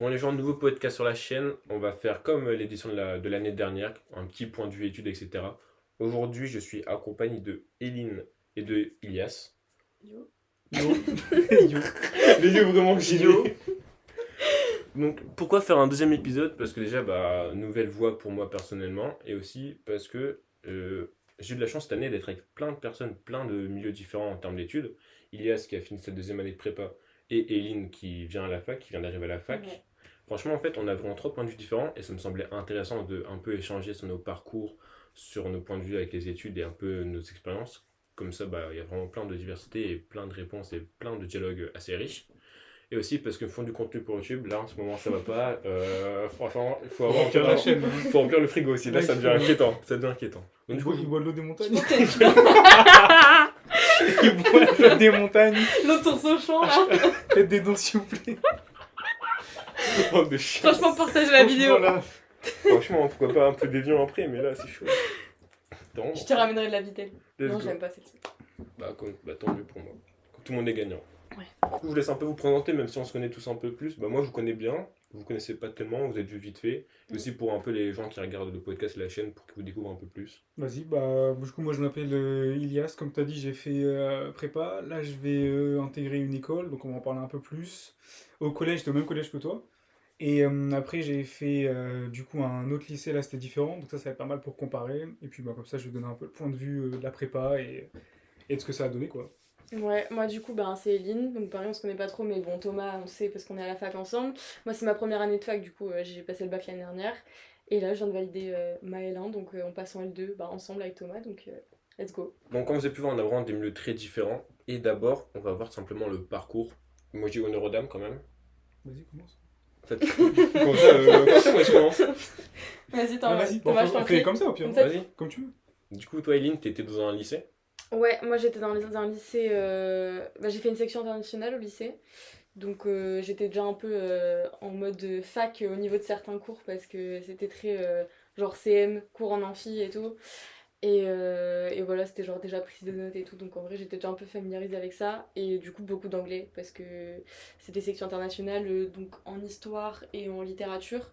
Bon, les gens, nouveau podcast sur la chaîne. On va faire comme l'édition de l'année dernière, un petit point de vue études, etc. Aujourd'hui, je suis accompagné de Eline et de Ilias. Yo. Yo. Yo. Les yeux vraiment gilets. Yo. Donc, pourquoi faire un deuxième épisode? Parce que déjà, nouvelle voix pour moi personnellement. Et aussi parce que j'ai eu de la chance cette année d'être avec plein de personnes, plein de milieux différents en termes d'études. Ilias qui a fini sa deuxième année de prépa et Eline qui vient à la fac, qui vient d'arriver à la fac. Ouais. Franchement, en fait, on a vraiment trois points de vue différents et ça me semblait intéressant de un peu échanger sur nos parcours, sur nos points de vue avec les études et un peu nos expériences. Comme ça, il y a vraiment plein de diversité et plein de réponses et plein de dialogues assez riches. Et aussi parce que font du contenu pour YouTube, là en ce moment ça va pas. Franchement, il faut avoir remplir la chaîne. faut remplir le frigo aussi. Là Ouais, ça devient inquiétant. Ça devient inquiétant. Donc, du coup, Il boit de l'eau des montagnes. Je pense Il boit de l'eau des montagnes. l'autre sur son champ là. Faites des dons s'il vous plaît. oh, de chier. Franchement, partage la vidéo. Là. Franchement, pourquoi pas un peu d'évian après, mais là c'est chaud. Attends, Je te ramènerai de la vitelle. let's Non, go. j'aime pas celle-ci. Tant mieux pour moi. Tout le monde est gagnant. Ouais. Du coup, je vous laisse un peu vous présenter, même si on se connaît tous un peu plus. Moi, je vous connais bien. Vous connaissez pas tellement, vous êtes vu vite fait. Et aussi pour un peu les gens qui regardent le podcast et la chaîne, pour qu'ils vous découvrent un peu plus. Vas-y, du coup moi je m'appelle Ilias, comme tu as dit j'ai fait prépa, là je vais intégrer une école, donc on va en parler un peu plus. Au collège, j'étais au même collège que toi, et après j'ai fait du coup un autre lycée, là c'était différent, donc ça va être pas mal pour comparer, et puis comme ça je vais donner un peu le point de vue de la prépa et de ce que ça a donné quoi. Ouais, moi du coup, c'est Eline. Donc pareil, on se connaît pas trop, mais bon, Thomas, on sait parce qu'on est à la fac ensemble. Moi, c'est ma première année de fac, du coup, j'ai passé le bac l'année dernière. Et là, je viens de valider ma L1, donc on passe en L2 ensemble avec Thomas, donc let's go. Donc, comme vous avez pu voir, on a vraiment des milieux très différents. Et d'abord, on va voir simplement le parcours. Moi, je dis honneur aux dames quand même. Vas-y, commence. En fait, comme ça, moi je commence. Vas-y, Vas-y, Thomas, je t'en on fait prie. comme ça au pire, Comme ça. Vas-y. comme tu veux. Du coup, toi, Eileen, t'étais dans un lycée. Ouais, moi j'étais dans un lycée. J'ai fait une section internationale au lycée. Donc j'étais déjà un peu en mode fac au niveau de certains cours parce que c'était très genre CM, cours en amphi et tout. Et voilà, c'était genre déjà prise de notes et tout. Donc en vrai, j'étais déjà un peu familiarisée avec ça. Et du coup, beaucoup d'anglais parce que c'était section internationale, donc en histoire et en littérature.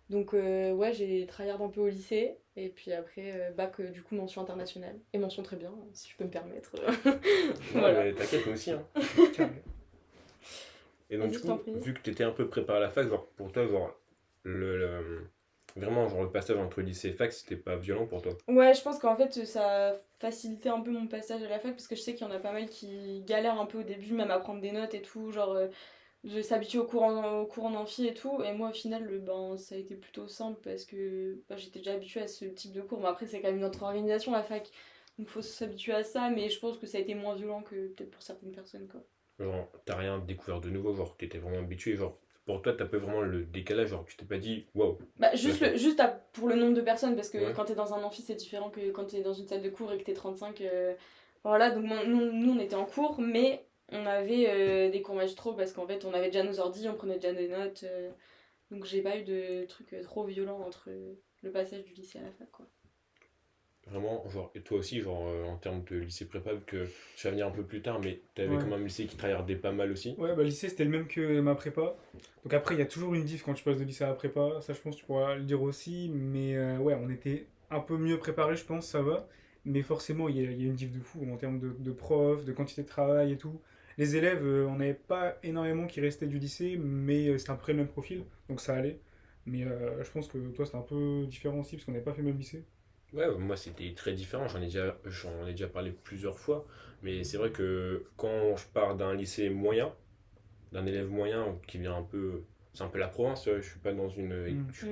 Donc ouais, j'ai tryhard un peu au lycée. Et puis après, bac, du coup, mention internationale. Et mention très bien, si je peux me permettre. Non, Voilà. mais t'inquiète, moi aussi. Hein. Et donc, Vas-y, du je t'en coup, prie. vu que t'étais un peu préparé à la fac, genre, pour toi, genre, vraiment, genre, le passage entre lycée et fac, c'était pas violent pour toi. Ouais, je pense qu'en fait, ça a facilité un peu mon passage à la fac parce que je sais qu'il y en a pas mal qui galèrent un peu au début, même à prendre des notes et tout, genre de s'habituer au cours en amphi et tout. Et moi, au final, ça a été plutôt simple parce que j'étais déjà habituée à ce type de cours. Mais après, c'est quand même une autre organisation, la fac. Donc, faut s'habituer à ça, mais je pense que ça a été moins violent que peut-être pour certaines personnes, quoi. Genre, t'as rien découvert de nouveau, genre, t'étais vraiment habitué, genre, pour toi, t'as pas vraiment le décalage, genre, tu t'es pas dit, waouh. Pour le nombre de personnes, parce que Ouais. quand t'es dans un amphi, c'est différent que quand t'es dans une salle de cours et que t'es 35. Voilà, donc nous, on était en cours, mais on avait des cours magistraux parce qu'en fait, on avait déjà nos ordis, on prenait déjà des notes. Donc j'ai pas eu de trucs trop violents entre le passage du lycée à la fac, quoi. Vraiment, genre, et toi aussi, genre, en termes de lycée prépa, vu que je vais venir un peu plus tard, mais t'avais Ouais. quand même un lycée qui tryhardait pas mal aussi. Ouais, le lycée c'était le même que ma prépa. Donc après, il y a toujours une diff quand tu passes de lycée à la prépa. Ça, je pense que tu pourras le dire aussi. Mais ouais, on était un peu mieux préparés, je pense, ça va. Mais forcément, il y a une diff de fou en termes de profs, de quantité de travail et tout. Les élèves, on n'avait pas énormément qui restaient du lycée, mais c'était à peu près le même profil. Donc ça allait. Mais je pense que toi, c'était un peu différent aussi, parce qu'on n'avait pas fait le même lycée. Ouais, moi c'était très différent, j'en ai déjà parlé plusieurs fois, mais c'est vrai que quand je pars d'un lycée moyen, d'un élève moyen qui vient un peu, c'est un peu la province, tu vois, je suis pas Mm.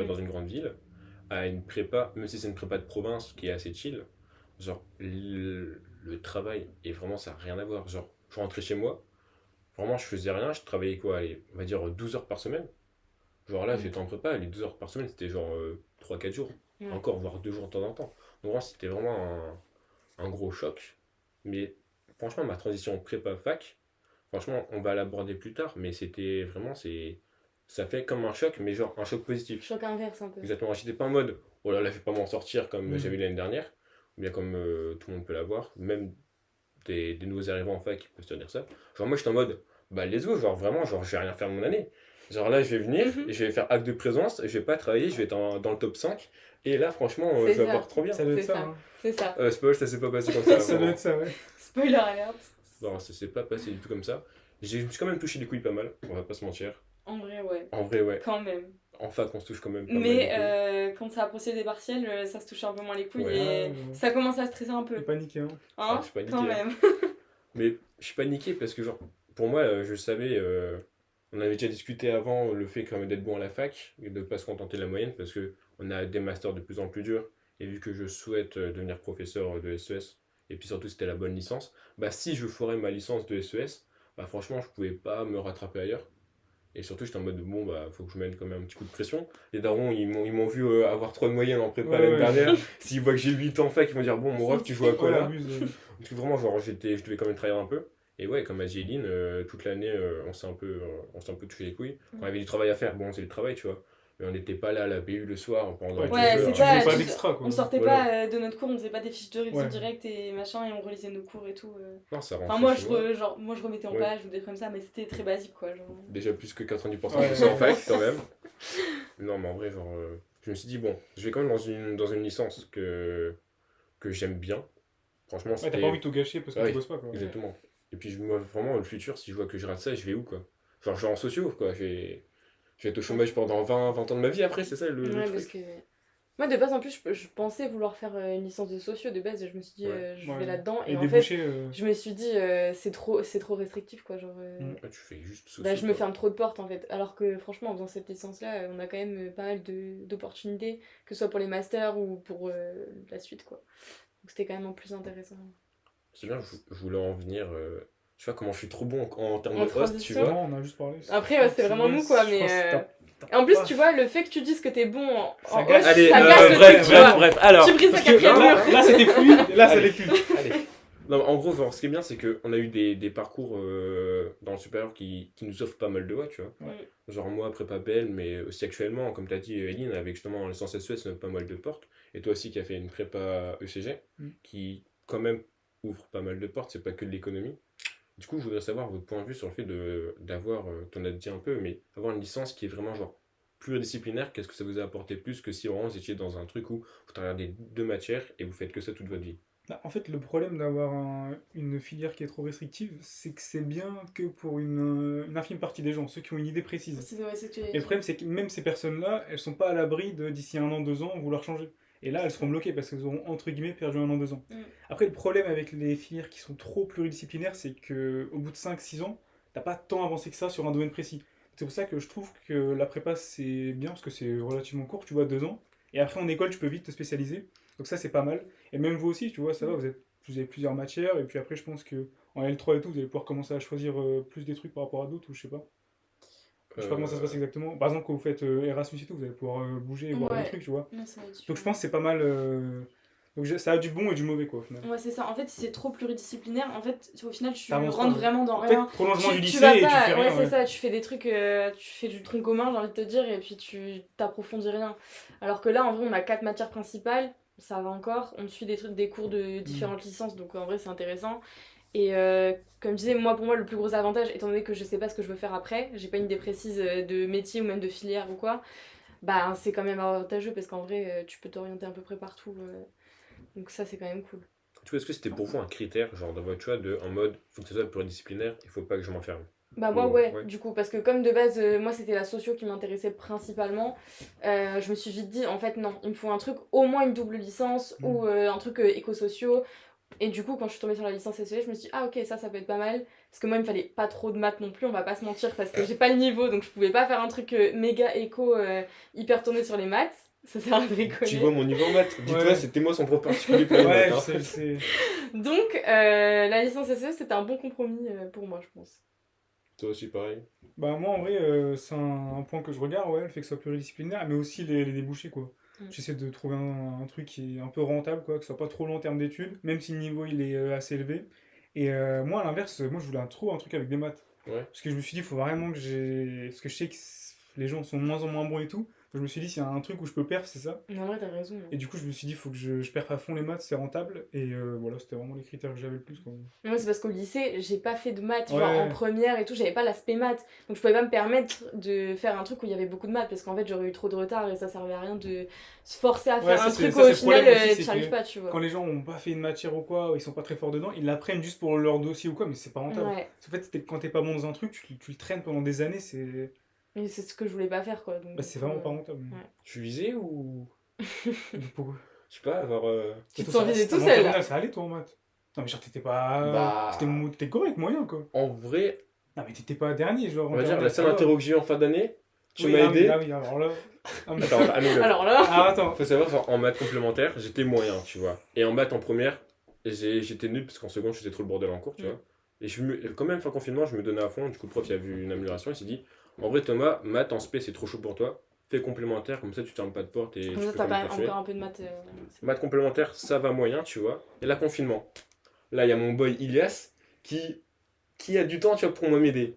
dans une grande ville, à une prépa, même si c'est une prépa de province qui est assez chill, genre le travail, et vraiment ça n'a rien à voir, genre je rentrais chez moi, vraiment je faisais rien, je travaillais quoi, allez, on va dire 12 heures par semaine, genre là Mm. j'étais en prépa, les 12 heures par semaine c'était genre 3-4 jours, Ouais. encore voire 2 jours de temps en temps. Donc vraiment, c'était vraiment un gros choc. Mais franchement, ma transition prépa-fac, franchement, on va l'aborder plus tard, mais c'était vraiment, ça fait comme un choc, mais genre un choc positif. Choc inverse un peu. Exactement, j'étais pas en mode, oh là là, je vais pas m'en sortir comme Mm. j'avais eu l'année dernière, ou bien comme tout le monde peut l'avoir, même des nouveaux arrivants en fac qui peuvent se dire ça. Genre moi, j'étais en mode, let's go, genre vraiment, genre je vais rien faire de mon année. Genre là, je vais venir, Mhm. et je vais faire acte de présence, je vais pas travailler, je vais être dans le top 5. Et là, franchement, je C'est vais ça. avoir trop bien. Ça doit être C'est ça, ça. hein. C'est ça. Spoil, ça s'est pas passé comme ça, Ça doit vraiment. être ça, ouais. Spoiler alert. Non, ça s'est pas passé du tout comme ça. Je me suis quand même touché les couilles pas mal, on va pas se mentir. En vrai, ouais. En vrai, ouais. Quand même. En fac, on se touche quand même pas mal les Mais couilles. quand ça approchait des partiels, ça se touchait un peu moins les couilles Ouais. et Ah, ça commençait à stresser un peu. J'ai paniqué, hein. Hein, je suis paniqué, quand hein. même. Mais je suis paniqué parce que, genre, pour moi, je savais, on avait déjà discuté avant le fait quand même d'être bon à la fac et de pas se contenter de la moyenne parce que on a des masters de plus en plus durs. Et vu que je souhaite devenir professeur de SES, et puis surtout c'était la bonne licence, bah si je ferais ma licence de SES, bah franchement je pouvais pas me rattraper ailleurs. Et surtout j'étais en mode bon bah faut que je mette quand même un petit coup de pression. Les darons ils m'ont vu avoir 3 de moyenne en prépa Ouais, l'année ouais. dernière. S'ils voient que j'ai 8 ans en fac, ils vont dire bon mon ref tu joues à quoi Ouais, là? abuse. Parce que vraiment, genre, je devais quand même travailler un peu. Et ouais, comme a dit Eline, toute l'année, on s'est un peu touché les couilles. On avait du travail à faire, bon, c'est le travail, tu vois. Mais on n'était pas là à la BU le soir pendant Ouais, 2 Ouais, heures. c'est tu ça, faisais pas tu- d'extra, quoi. On sortait Voilà. pas de notre cours, on faisait pas des fiches de révision Ouais. directes et machin et on relisait nos cours et tout. Non, ça Enfin, rentrait moi chez moi. moi je remettais en Ouais. page ou des trucs comme ça, mais c'était très basique quoi. Genre... Déjà plus que 90% Ouais. de ça en fac, quand même. Non, mais en vrai, genre, je me suis dit, bon, je vais quand même dans une licence que j'aime bien. Franchement, Ouais, t'as c'était. pas envie de tout gâcher parce que Ouais, tu bosses pas, quoi. exactement. Et puis, moi, vraiment, le futur, si je vois que je rate ça, je vais où, quoi? Genre, je vais en sociaux, quoi. Je vais être au chômage pendant 20 ans de ma vie après, c'est ça le Ouais, parce truc. que. Moi de base en plus je pensais vouloir faire une licence de socio de base et je me suis dit Ouais. je Ouais. vais là-dedans Et et en fait déboucher. je me suis dit c'est trop restrictif quoi genre Mm. Ah, tu fais juste sociaux, bah, je me quoi. ferme trop de portes en fait alors que franchement en faisant cette licence là on a quand même pas mal d'opportunités que ce soit pour les masters ou pour la suite quoi donc c'était quand même en plus intéressant C'est bien, je voulais en venir. Tu vois comment je suis trop bon en termes En de host, tu transition. vois. Non, on a juste parlé. Après, ouais, c'était vraiment nous, quoi, Je mais, pense que t'as et en plus pas- tu vois le fait que tu dises que t'es bon Ça en gâche. host, Allez, ça gâche le bref, truc tu vois bref, alors. tu brises la Parce que quatrième mur là, c'était fluide, là, ça Allez. l'est plus. Allez. Non, mais en gros, genre, ce qui est bien, c'est qu'on a eu des parcours dans le supérieur qui nous offrent pas mal de voies, tu vois. Ouais. Genre, moi, prépa BL, mais aussi actuellement, comme t'as dit, Eline, avec justement la licence SES, ça ouvre pas mal de portes. Et toi aussi, qui as fait une prépa ECG, Mm. qui, quand même, ouvre pas mal de portes, c'est pas que de l'économie. Du coup, je voudrais savoir votre point de vue sur le fait d'avoir, t'en as dit un peu, mais avoir une licence qui est vraiment, genre, pluridisciplinaire. Qu'est-ce que ça vous a apporté plus que si vraiment vous étiez dans un truc où vous regardez 2 matières et vous faites que ça toute votre vie? Bah, en fait, le problème d'avoir une filière qui est trop restrictive, c'est que c'est bien que pour une infime partie des gens, ceux qui ont une idée précise. c'est vrai c'est ce que tu Et le problème, c'est que même ces personnes-là, elles sont pas à l'abri de, d'ici 1 an, 2 ans, vouloir changer. Et là, elles seront bloquées parce qu'elles auront, entre guillemets, perdu 1 an, 2 ans. Mm. Après, le problème avec les filières qui sont trop pluridisciplinaires, c'est qu'au bout de 5-6 ans, t'as pas tant avancé que ça sur un domaine précis. C'est pour ça que je trouve que la prépa, c'est bien, parce que c'est relativement court, tu vois, 2 ans. Et après, en école, tu peux vite te spécialiser. Donc ça, c'est pas mal. Et même vous aussi, tu vois, ça va, vous avez plusieurs matières. Et puis après, je pense que en L3 et tout, vous allez pouvoir commencer à choisir plus des trucs par rapport à d'autres, ou je sais pas. Je sais pas comment ça se passe exactement. Par exemple, quand vous faites Erasmus et tout, vous allez pouvoir bouger et voir Ouais. des trucs, tu vois. Non, ça va être Donc je différent. pense que c'est pas mal. Donc ça a du bon et du mauvais, quoi, au final. Ouais, c'est ça. En fait, si c'est trop pluridisciplinaire, en fait, au final, tu T'avances rentres pas, vraiment dans En fait, rien. prolongement du lycée vas et tu pas, fais ouais, rien. c'est Ouais. ça, tu fais des trucs, tu fais du tronc commun, j'ai envie de te dire, et puis tu t'approfondis rien. Alors que là, en vrai, on a 4 matières principales, ça va encore. On suit des cours de différentes licences, donc en vrai, c'est intéressant. Et comme je disais, moi, pour moi, le plus gros avantage, étant donné que je sais pas ce que je veux faire après, j'ai pas une idée précise de métier ou même de filière ou quoi, bah c'est quand même avantageux parce qu'en vrai, tu peux t'orienter à peu près partout. Donc ça, c'est quand même cool. Tu vois, est-ce que c'était pour vous un critère, genre dans votre choix, en mode, faut que ce soit pluridisciplinaire, il faut pas que je m'enferme? Bah moi Ouais. ouais, du coup, parce que comme de base, moi c'était la socio qui m'intéressait principalement, je me suis vite dit, en fait non, il me faut un truc, au moins une double licence, ou un truc éco-sociaux, et du coup quand je suis tombée sur la licence SES, je me suis dit, ah ok, ça peut être pas mal, parce que moi il me fallait pas trop de maths non plus, on va pas se mentir, parce que j'ai pas le niveau, donc je pouvais pas faire un truc méga éco, hyper tourné sur les maths, ça sert à Tu rigoler. vois mon niveau en maths? Dis-toi, Ouais. c'était moi son prof particulier pour les Ouais, maths, hein. c'est. Donc la licence SES c'était un bon compromis pour moi, je pense. Toi aussi, pareil. Bah moi en vrai c'est un point que je regarde, ouais, le fait que ce soit pluridisciplinaire, mais aussi les débouchés, quoi. J'essaie de trouver un truc qui est un peu rentable, quoi, que ce soit pas trop long en termes d'études, même si le niveau il est assez élevé. Et moi à l'inverse, moi je voulais trop un truc avec des maths. Ouais. Parce que je me suis dit, il faut vraiment que j'ai... Parce que je sais que les gens sont de moins en moins bons et tout. Je me suis dit, s'il y a un truc où je peux perf, c'est ça. Mais en vrai, t'as raison. Et du coup, je me suis dit, il faut que je perf à fond les maths, c'est rentable. Et voilà, c'était vraiment les critères que j'avais le plus, quoi. Moi, c'est parce qu'au lycée, j'ai pas fait de maths, Ouais. genre en première et tout, j'avais pas l'aspect maths. Donc je pouvais pas me permettre de faire un truc où il y avait beaucoup de maths parce qu'en fait, j'aurais eu trop de retard et ça servait à rien de se forcer à Ouais, faire ça, un c'est- truc ça, où c'est au le final, problème aussi, tu c'est arrives que pas, tu vois. Quand les gens ont pas fait une matière ou quoi, ou ils sont pas très forts dedans, ils l'apprennent juste pour leur dossier ou quoi, mais c'est pas rentable. Ouais, En fait, quand t'es pas bon dans un truc, tu le traînes pendant des années, mais c'est ce que je voulais pas faire, quoi. Donc, bah, c'est vraiment pas rentable. ouais. Tu visais ou. Donc, pourquoi Je sais pas, avoir. Tu te Toi, sens visé tout en seul, là. terminale, ça allait toi en maths. Non, mais genre, t'étais pas. Bah. T'étais correct, moyen quoi. En vrai, Non, mais t'étais pas dernier, genre. on en va dire, terminale, la ça seule va. interro que j'ai eu en fin d'année, tu Oui, m'as ah oui, aidé. ah oui, alors là. Ah, mais- Attends, annule-le. Alors là, Ah, attends. Faut savoir, genre, en maths complémentaire, j'étais moyen, tu vois. Et en maths en première, j'étais nul parce qu'en seconde, je faisais trop le bordel en cours, tu Mm. vois. Et quand même, fin confinement, je me donnais à fond. Du coup, le prof, il a vu une amélioration. Il s'est dit, en vrai, Thomas, maths en spé, c'est trop chaud pour toi. Fais complémentaire, comme ça, tu fermes pas de porte et comme tu ça, peux t'as comme quand même quand tu veux. encore un peu de maths. Maths complémentaire, ça va moyen, tu vois. Et là, confinement. Là, il y a mon boy Ilias qui a du temps, tu vois, pour m'aider.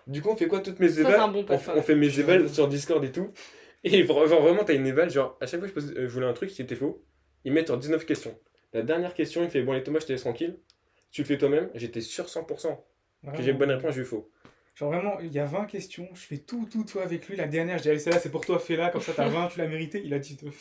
Du coup, on fait quoi toutes mes Ça, c'est évals un bon on, pote, fait- ouais. on fait mes évals sur Discord et tout. Et genre, vraiment, t'as une éval, genre, à chaque fois que je voulais un truc qui était faux, ils mettent en 19 questions. La dernière question, il fait, bon, les Thomas, je te laisse tranquille. Tu le fais toi-même. J'étais sûr 100% que j'ai une bonne réponse, j'ai eu faux. Genre vraiment, il y a 20 questions, je fais tout avec lui. La dernière, je dis, allez, celle-là, c'est pour toi, fais-la, comme ça t'as 20, tu l'as mérité. Il a 19.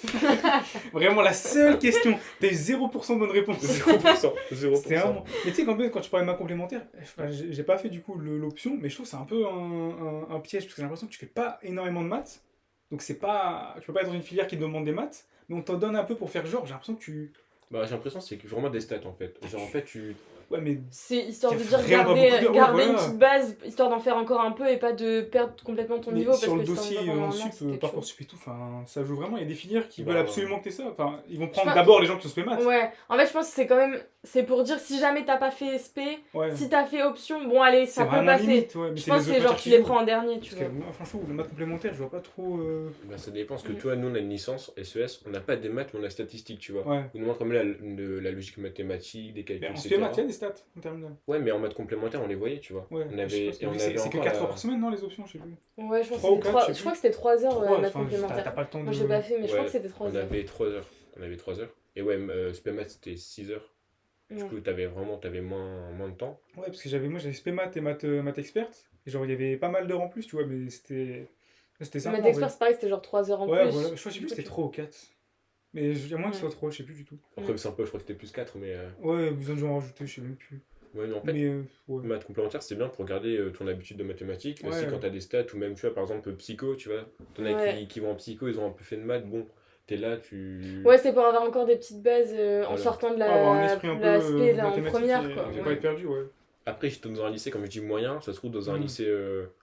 Vraiment, la seule question, t'as eu 0% de bonne réponse. 0%. 0%. C'était vraiment. Mais tu sais, quand tu parlais de ma complémentaire, enfin, j'ai pas fait du coup l'option, mais je trouve que c'est un peu un piège, parce que j'ai l'impression que tu fais pas énormément de maths. Donc c'est pas. Tu peux pas être dans une filière qui te demande des maths, mais on t'en donne un peu pour faire genre. J'ai l'impression que tu. Bah, j'ai l'impression que c'est vraiment des stats en fait. Genre, en fait, tu. Ouais, mais. C'est histoire Y a de dire vraiment pas garder, beaucoup d'heures, garder ouais, une voilà. petite base, histoire d'en faire encore un peu et pas de perdre complètement ton Mais niveau. sur le parce que dossier si t'en vas en vraiment sup, c'est quelque Parcoursup et tout, enfin, ça joue vraiment. Il y a des filières qui Bah, veulent ouais. absolument que t'aies ça. Enfin, ils vont prendre pense- d'abord les gens qui ont fait maths. chose. Ouais, en fait, je pense que c'est quand même. C'est pour dire si jamais t'as pas fait SP, Ouais. si t'as fait option, bon, allez, C'est ça peut vraiment passer. limite, ouais. Mais Je c'est pense les que autres genre matières tu qui les jouent. prends en dernier, tu Parce que vois. moi, franchement, le maths complémentaire, je vois pas trop. Bah, ça dépend parce que toi, nous, on a une licence SES, on n'a pas des maths, mais on a statistique, tu vois. Ouais. On nous montre comme la logique mathématique, des Mais calculs, en etc. spé maths, il y a des stats en terminale. Ouais, mais en maths complémentaire, on les voyait, tu vois. Ouais, On je sais avait, pas ce que et on vu, avait c'est que encore 4 heures la- par semaine, non, les options, je sais plus. Ouais, je pense 3 ou que 4, je crois que c'était 3 heures Ouais, maths enfin, t'as complémentaire. pas le temps de. Moi j'ai pas fait, mais je crois Ouais, que c'était 3 on heures. avait 3 heures. On avait 3 heures. Et ouais, spé maths, c'était 6 heures. Du Ouais. coup, t'avais moins de temps. Ouais, parce que j'avais spé maths et maths experte. Et genre, il y avait pas mal d'heures en plus, tu vois, mais c'était sympa. Maths en expert, vrai. c'est pareil, c'était genre 3 heures en Ouais, plus. voilà. Je sais plus si c'était 3 ou 4. Mais il y a moins que ce soit 3, je sais plus du tout. Après, c'est un peu, je crois que c'était plus 4, mais. Ouais, besoin de en rajouter, je sais même plus. Ouais, mais en fait, Mais ouais. maths complémentaire, c'est bien pour garder ton habitude de mathématiques. Ouais, Aussi, ouais. quand t'as des stats, ou même, tu vois, par exemple, psycho, tu vois. T'en as Ouais. qui vont en psycho, ils ont un peu fait de maths. Bon, t'es là, tu. Ouais, c'est pour avoir encore des petites bases en Voilà. sortant de Avoir un la, esprit un peu la SP là, en mathématique première, et quoi. ne Ouais. pas être perdu, ouais. Après, j'étais dans un lycée, comme je dis, moyen. Ça se trouve, dans un Mhm. lycée,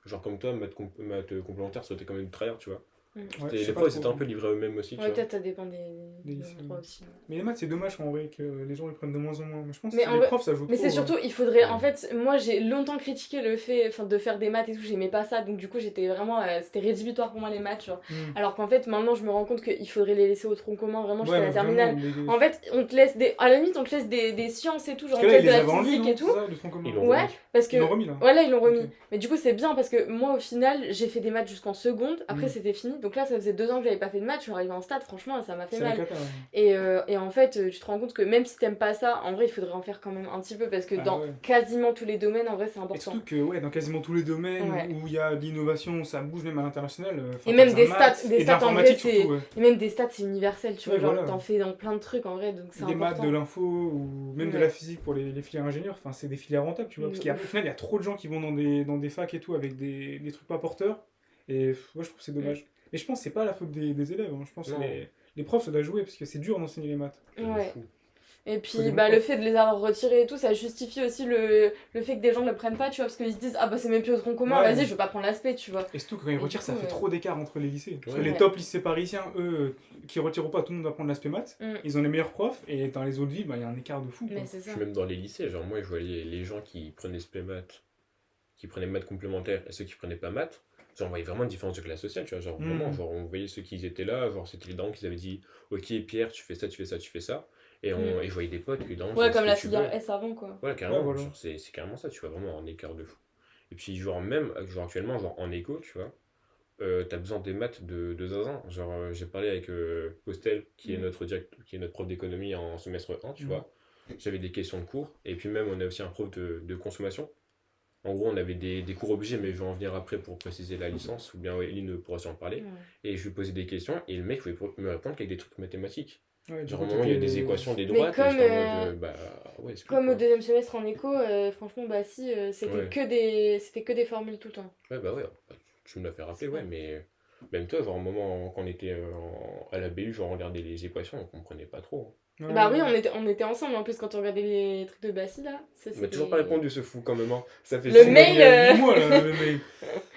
genre comme toi, maths complémentaire, ça aurait été quand même du tryhard, tu vois. Ouais, Et je sais les pas profs, trop. ils étaient un peu livrés à eux-mêmes aussi, tu Ouais, vois. peut-être ça dépend des lycées. endroits aussi. Mais les maths, c'est dommage en vrai que les gens les prennent de moins en moins. Mais je pense Mais que en les vrai- profs, ça joue Mais trop. c'est surtout, il faudrait. En fait, moi j'ai longtemps critiqué le fait de faire des maths et tout, j'aimais pas ça, donc du coup j'étais vraiment. C'était rédhibitoire pour moi les maths, genre. Alors qu'en fait, maintenant je me rends compte qu'il faudrait les laisser au tronc commun, vraiment jusqu'à la terminale. En fait, on te laisse des. À la limite, on te laisse des sciences et tout, genre Parce on que te là, ils laisse les de la avaient enlevés, physique non et tout. C'est ça, le tronc commun. Ils l'ont Ouais, remis. parce que. Ils l'ont remis là. Ouais, là ils l'ont remis. Ok. Mais du coup, c'est bien parce que moi au final, j'ai fait des maths jusqu'en seconde, après Mm. c'était fini. Donc là, ça faisait 2 ans que j'avais pas fait de maths, je suis arrivée en stade, franchement, ça m'a fait C'est la mal. cata. Ouais. Et en fait, tu te rends compte que même si t'aimes pas ça, en vrai, il faudrait en faire quand même un petit peu parce que Ah dans ouais. quasiment tous les domaines, en vrai, c'est Et important. surtout que ouais, dans quasiment tous les domaines Ouais. où il y a de l'innovation, ça bouge même à l'international. Et même des stats, et des de stats en vrai, l'informatique c'est. surtout. Ouais. Et même des stats, c'est universel, tu vois. Ouais, Genre, voilà. t'en fais dans plein de trucs en vrai, donc c'est Des maths, important. de l'info ou même de Ouais. la physique pour les filières ingénieurs, enfin c'est des filières rentables, tu vois. Parce De qu'au ouf. final, il y a trop de gens qui vont dans des facs et tout avec des trucs pas porteurs. Et moi, je trouve que c'est dommage. Mais je pense que c'est pas la faute des élèves. Hein. Je pense que Non. les profs, ça doit jouer parce que c'est dur d'enseigner les maths. Ouais. Fou. Et Faut puis des bah, bons le profs. fait de les avoir retirés et tout, ça justifie aussi le fait que des gens ne le prennent pas, tu vois, parce qu'ils se disent ah bah c'est même plus au tronc commun, Ouais. vas-y, je vais pas prendre l'aspect, tu vois. Et surtout quand ils Et retirent, du ça coup, fait trop d'écart entre les lycées. Parce que Ouais. les top lycées parisiens, eux, qui retirent pas, tout le monde va prendre l'aspect maths. Mm. Ils ont les meilleurs profs et dans les autres villes, bah, il y a un écart de fou. Quoi. Mais c'est ça. Puis même dans les lycées, genre moi je voyais les gens qui prenaient SP maths, qui prenaient maths complémentaires et ceux qui prenaient pas maths, genre on voyait vraiment une différence de classe sociale, tu vois, genre vraiment, genre on voyait ceux qui étaient là, genre c'était les darons qui avaient dit ok Pierre tu fais ça, tu fais ça, tu fais ça, et, et je voyais des potes, les darons Ouais, disaient, comme ce la que tu veux. filière S avant, quoi. Voilà, carrément, Ouais, voilà. genre, c'est carrément ça, tu vois vraiment un écart de fou. Et puis genre même, genre actuellement, genre en éco, tu vois, t'as besoin des maths de zinzin. Genre, j'ai parlé avec Postel, qui est notre prof d'économie en semestre 1, tu Mm. vois. J'avais des questions de cours, et puis même, on a aussi un prof de consommation. En gros, on avait des cours obligés, mais je vais en venir après pour préciser la licence, ou bien ouais, Eline pourra en parler. Ouais. Et je lui posais des questions, et le mec pouvait me répondre qu'avec des trucs mathématiques. Ouais, du Genre, coup, à un moment, il y a des t'étais. équations, des Mais droites, et comme, j'étais en mode, bah, ouais, explique comme au quoi. deuxième semestre en éco, franchement, bah si, Ouais, c'était que des formules tout le temps. ouais, bah ouais, bah, tu me l'as fait rappeler, C'est ouais, pas... mais même toi, genre, au moment quand on était à la BU, genre, on regardait les équations, on comprenait pas trop. Ouais, Bah oui, ouais. on était ensemble en plus quand on regardait les trucs de Bassi là. Ça Il m'a toujours pas c'était. répondu, ce fou, quand même, hein. Ça fait Le Il 6 y a, mois. il mail. y a 8 mois, là, le mail.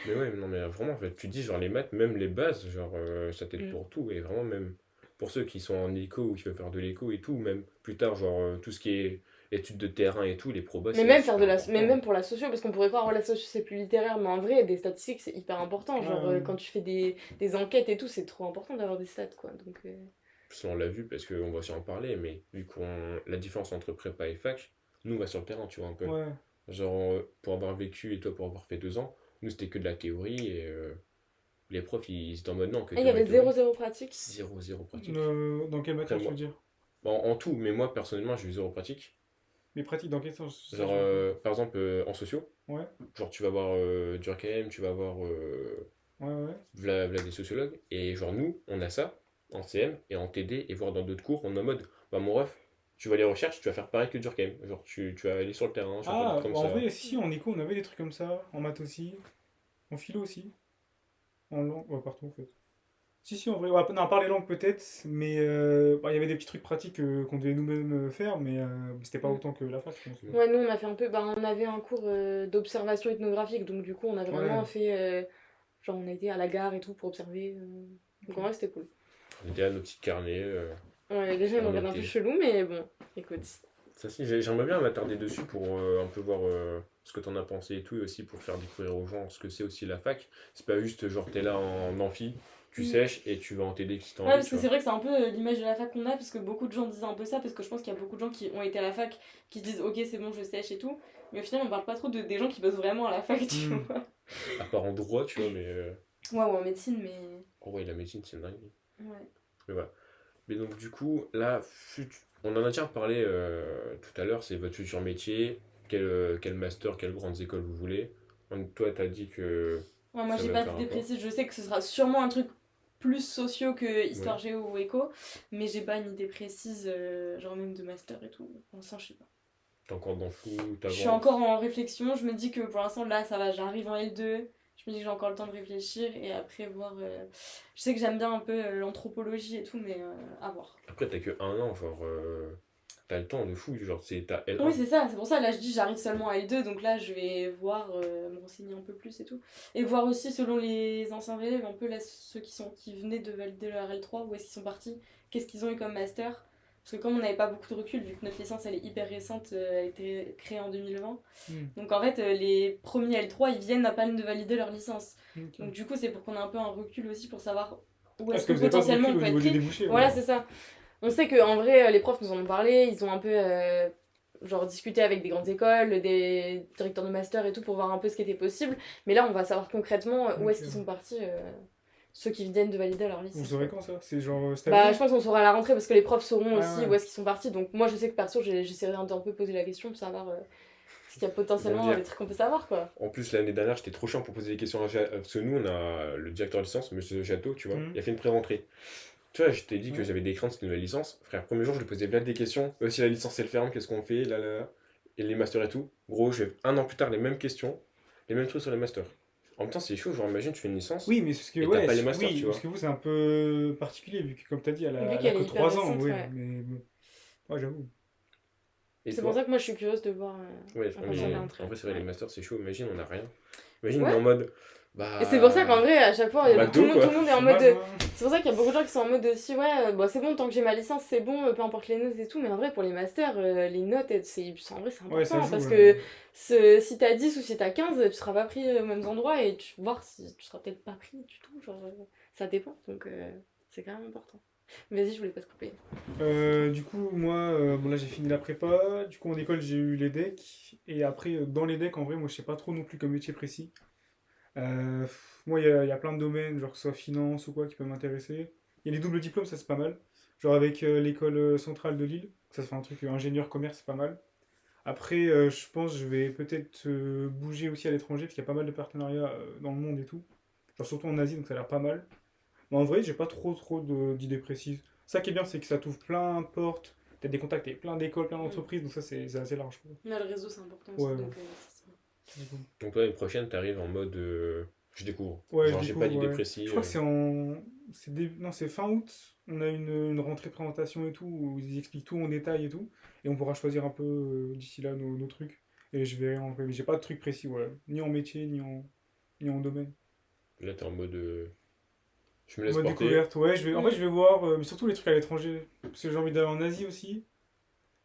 Mais ouais, non, mais vraiment, en fait, tu dis, genre, les maths, même les bases, genre, ça t'aide Mm. pour tout, et vraiment, même pour ceux qui sont en éco ou qui veulent faire de l'éco et tout, même plus tard, genre, tout ce qui est études de terrain et tout, les probas, Mais c'est même faire de super la, mais important. même pour la socio, parce qu'on pourrait croire oh, la socio c'est plus littéraire, mais en vrai, des statistiques c'est hyper important. Ouais, Genre ouais. quand tu fais des enquêtes et tout, c'est trop important d'avoir des stats quoi. Donc Puis on l'a vu parce qu'on va aussi en parler, mais vu qu'on la différence entre prépa et fac, nous on va sur le terrain, tu vois un peu. Ouais. Genre pour avoir vécu et toi pour avoir fait 2 ans, nous c'était que de la théorie et les profs ils étaient en mode non que ah, il y avait théorie théorie. zéro pratique. Zéro pratique. Dans quelle Après matière, tu veux moi, dire? en tout, mais moi personnellement j'ai eu zéro pratique. Mais pratique dans quel sens? Ça, Genre je veux pas. par exemple en sociaux, Ouais, genre tu vas avoir Durkheim, tu vas avoir ouais, ouais. v'là des sociologues, et genre nous on a ça en CM et en TD et voire dans d'autres cours, on est en mode bah mon ref, tu vas les recherches, tu vas faire pareil que Durkheim. Genre tu vas aller sur le terrain, tu vas faire des Ah, trucs comme en ça. vrai, si, en éco, on avait des trucs comme ça. En maths aussi. En philo aussi. En langue, ouais, partout en fait. Si, si, en vrai, ouais, non, par les langues peut-être, mais bah, il y avait des petits trucs pratiques qu'on devait nous-mêmes faire, mais c'était pas Mm. autant que la fac, je pense. Ouais, nous on a fait un peu, bah, on avait un cours d'observation ethnographique, donc du coup on a Ouais, vraiment fait, genre on a été à la gare et tout pour observer. Donc en vrai c'était cool. On était à nos petits carnets Ouais, les gens ils à me regardent un peu noter. chelou, mais bon, écoute. Ça si, j'aimerais bien m'attarder dessus pour un peu voir ce que t'en as pensé et tout, et aussi pour faire découvrir aux gens ce que c'est aussi la fac. C'est pas juste genre t'es là en amphi, tu Mm. sèches et tu vas en TD si t'as Ouais, envie, parce tu que c'est vois. vrai que c'est un peu l'image de la fac qu'on a, parce que beaucoup de gens disent un peu ça, parce que je pense qu'il y a beaucoup de gens qui ont été à la fac, qui se disent ok c'est bon je sèche et tout, mais au final on parle pas trop des gens qui bossent vraiment à la fac, tu hmm, vois. À part en droit, tu vois, mais Ouais, ou en médecine, mais... oh ouais, la médecine c'est dingue. Ouais. Mais voilà. Mais donc du coup, là, on en a déjà parlé tout à l'heure, c'est votre futur métier, quel master, quelles grandes écoles vous voulez. Toi, t'as dit que Ouais, moi ça j'ai avait pas aucun d'idée rapport. précise, je sais que ce sera sûrement un truc plus sociaux que Ouais. histoire géo ou éco, mais j'ai pas une idée précise, genre même de master et tout, pour l'instant je sais pas. T'es encore dans le flou, Je suis encore t'avances. en réflexion, je me dis que pour l'instant là ça va, j'arrive en L2, je me dis que j'ai encore le temps de réfléchir et après voir... Je sais que j'aime bien un peu l'anthropologie et tout, mais à voir. Après, t'as que 1 an, genre, t'as le temps de fou, genre, t'as Oui L1. c'est ça, c'est pour ça là je dis j'arrive seulement à L2, donc là je vais voir, me renseigner un peu plus et tout. Et voir aussi selon les anciens élèves, un peu là ceux qui venaient de valider leur L3, où est-ce qu'ils sont partis, qu'est-ce qu'ils ont eu comme master. Parce que comme on n'avait pas beaucoup de recul, vu que notre licence elle est hyper récente, elle a été créée en 2020, hmm, donc en fait, les premiers L3, ils viennent à peine de valider leur licence. ok. Donc du coup, c'est pour qu'on ait un peu un recul aussi pour savoir où Ah, parce est-ce que que vous avez pas de potentiellement recul on au peut être niveau des pris. débouchés, ouais. Voilà, c'est ça. On sait que en vrai, les profs nous en ont parlé, ils ont un peu genre discuté avec des grandes écoles, des directeurs de master et tout pour voir un peu ce qui était possible. Mais là, on va savoir concrètement où Ok. est-ce qu'ils sont partis, ceux qui viennent de valider leur Vous licence, saurez quoi. quand ça? C'est genre cette Bah, année? je pense qu'on saura à la rentrée parce que les profs sauront Ah aussi ouais. où est-ce qu'ils sont partis. Donc moi, je sais que perso, j'essaierai un peu poser la question pour savoir s'il y a Ils vont me potentiellement dire. des trucs qu'on peut savoir, quoi. En plus, l'année dernière, j'étais trop chiant pour poser des questions parce que nous, on a le directeur de licence, monsieur Jatto, tu vois, Hmm, il a fait une pré-rentrée. Tu vois, je t'ai dit que ouais. j'avais des craintes, c'était une nouvelle licence. Frère, premier jour, je lui posais plein des questions. Si la licence elle ferme, qu'est-ce qu'on fait, là, là, là. Et les masters et tout. Gros, je fais 1 an plus tard les mêmes questions, les mêmes trucs sur les masters. En même temps, c'est chaud, genre, imagine, tu fais une licence Oui, mais parce que, et t'as ouais, pas les masters, oui, tu parce vois. que vous, c'est un peu particulier, vu que, comme t'as dit, Vu elle a qu'elle que est hyper 3 ans, récente, ouais, ouais. mais bon. Ouais, j'avoue. Et C'est pour ça toi? que moi je suis curieuse de voir Ouais, à partir de mais la en rentrée. vrai, c'est vrai, les Ouais. masters, c'est chaud. Imagine, on a rien. Imagine, on est Ouais. en mode, Et c'est pour ça qu'en bah, vrai, à chaque fois, McDo, tout quoi. le monde est en mode. Chômage, hein. C'est pour ça qu'il y a beaucoup de gens qui sont en mode aussi, ouais, bon, c'est bon, tant que j'ai ma licence, c'est bon, peu importe les notes et tout. Mais en vrai, pour les masters, les notes, en vrai, c'est Ouais, ça important. joue. Parce que si t'as 10 ou si t'as 15, tu seras pas pris aux mêmes endroits et voir si tu seras peut-être pas pris du tout. Genre, ça dépend. Donc, c'est quand même important. Vas-y, je voulais pas te couper. Du coup, moi, bon, là, j'ai fini la prépa. Du coup, en école, j'ai eu les decks. Et après, dans les decks, en vrai, moi, je sais pas trop non plus comme métier précis. Moi, il y a plein de domaines, genre que ce soit finance ou quoi, qui peuvent m'intéresser. Il y a les doubles diplômes, ça c'est pas mal. Genre avec l'école centrale de Lille, ça se fait un truc ingénieur commerce, c'est pas mal. Après, je pense que je vais peut-être bouger aussi à l'étranger, parce qu'il y a pas mal de partenariats dans le monde et tout. Genre surtout en Asie, donc ça a l'air pas mal. Mais en vrai, j'ai pas d'idées précises. Ça qui est bien, c'est que ça t'ouvre plein de portes. T'as des contacts avec plein d'écoles, plein d'entreprises, donc ça c'est assez large. Là, le réseau, c'est important Ouais, aussi, ouais. donc c'est ça. Donc toi, l'année prochaine, t'arrives en mode je découvre. Ouais, je Genre, j'ai pas découvre, d'idée ouais. précise. Je crois que non, c'est fin août. On a une rentrée de présentation et tout, où ils expliquent tout en détail et tout. Et on pourra choisir un peu d'ici là nos trucs. Et je verrai en vrai. Mais j'ai pas de truc précis, ouais. Ni en métier, ni en domaine. Là, t'es en mode je me En laisse mode porter. découverte, ouais. En fait, je vais voir, mais surtout les trucs à l'étranger. Parce que j'ai envie d'aller en Asie aussi.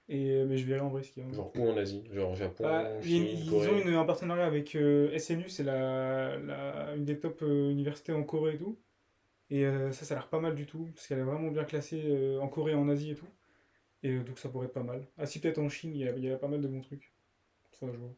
Mais je verrai en vrai ce qu'il y a. Genre où en Asie? Genre Japon, Bah, Chine, ils ont Corée. un partenariat avec SNU, c'est une des top universités en Corée et tout. Et ça a l'air pas mal du tout, parce qu'elle est vraiment bien classée en Corée et en Asie et tout. Et donc ça pourrait être pas mal. Ah si, peut-être en Chine, il y a pas mal de bons trucs. Ça, je vois.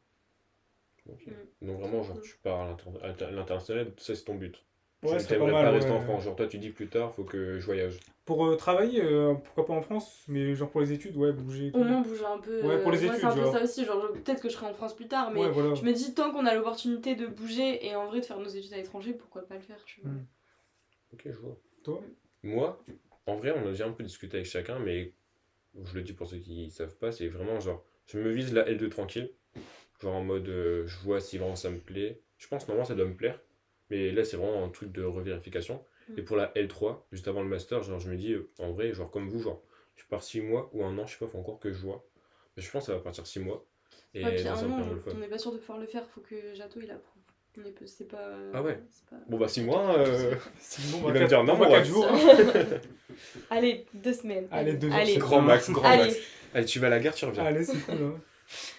Ok. Mm. Donc vraiment, genre, Cool. tu pars à l'international, ça c'est ton but. Ouais, Tu ce serait pas t'aimerais mal, pas ouais. rester en France. Genre, toi, tu dis plus tard, faut que je voyage. Pour travailler, pourquoi pas en France, mais genre pour les études, ouais, bouger et Au tout. moins bouger un peu. Ouais, pour les Moi, c'est études, un peu genre. ça aussi. Genre, peut-être que je serai en France plus tard, mais Ouais, voilà. je me dis, tant qu'on a l'opportunité de bouger et en vrai de faire nos études à l'étranger, pourquoi pas le faire, tu vois. Hmm. Ok, je vois. Toi? Moi, en vrai, on a déjà un peu discuté avec chacun, mais je le dis pour ceux qui savent pas, c'est vraiment genre, je me vise la L2 tranquille. Genre en mode, je vois si vraiment ça me plaît. Je pense normalement ça doit me plaire. Mais là, c'est vraiment un truc de revérification. Et pour la L3, juste avant le master, genre, je me dis, en vrai, genre comme vous, genre, je pars 6 mois ou un an, je sais pas, faut encore que je vois. Mais je pense que ça va partir 6 mois. Ouais, Et puis dans un un pays an, on anglophone. n'est pas sûr de pouvoir le faire, faut que Jato il approuve. C'est pas. Ah ouais. C'est pas... Bon bah 6 Jato mois, qui fait tout seul. Si, bon, il va me dire non, bah, moi, 4 jours. Allez, 2 semaines. Allez, 2 jours, Allez. c'est grand bien. max, grand Allez. max. Allez, tu vas à la gare, tu reviens. Allez, c'est cool, hein.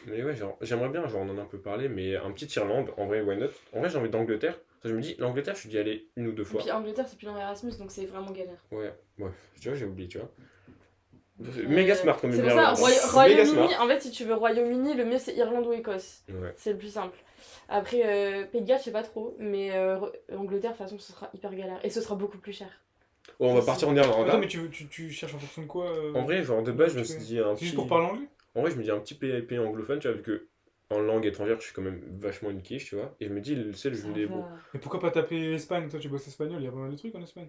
Mais ouais, genre, j'aimerais bien, genre, on en a un peu parlé, mais un petit Irlande, en vrai, why not? En vrai, j'ai envie d'Angleterre. Ça, je me dis, l'Angleterre, je suis dit aller une ou deux Et fois. puis Angleterre, c'est plus dans Erasmus, donc c'est vraiment galère. Ouais, tu vois, j'ai oublié, tu vois. Méga smart comme C'est pour Irlande. ça, Méga Royaume-Uni, smart. en fait, si tu veux Royaume-Uni, le mieux c'est Irlande ou Écosse. Ouais. C'est le plus simple. Après, Pays de Galles, je sais pas trop, mais Angleterre, de toute façon, ce sera hyper galère. Et ce sera beaucoup plus cher. Oh, on va partir en Irlande. Attends, Hein. mais tu cherches en fonction de quoi En vrai, genre, de base, je me tu suis fais- dit un C'est juste petit. pour parler anglais? En vrai, je me dis un petit pays anglophone, tu vois, vu que en langue étrangère, je suis quand même vachement une quiche, tu vois. Et je me dis, c'est le Ça jeu des mots. va. Mais pourquoi pas taper Espagne? Toi, tu bosses espagnol, il y a pas mal de trucs en Espagne.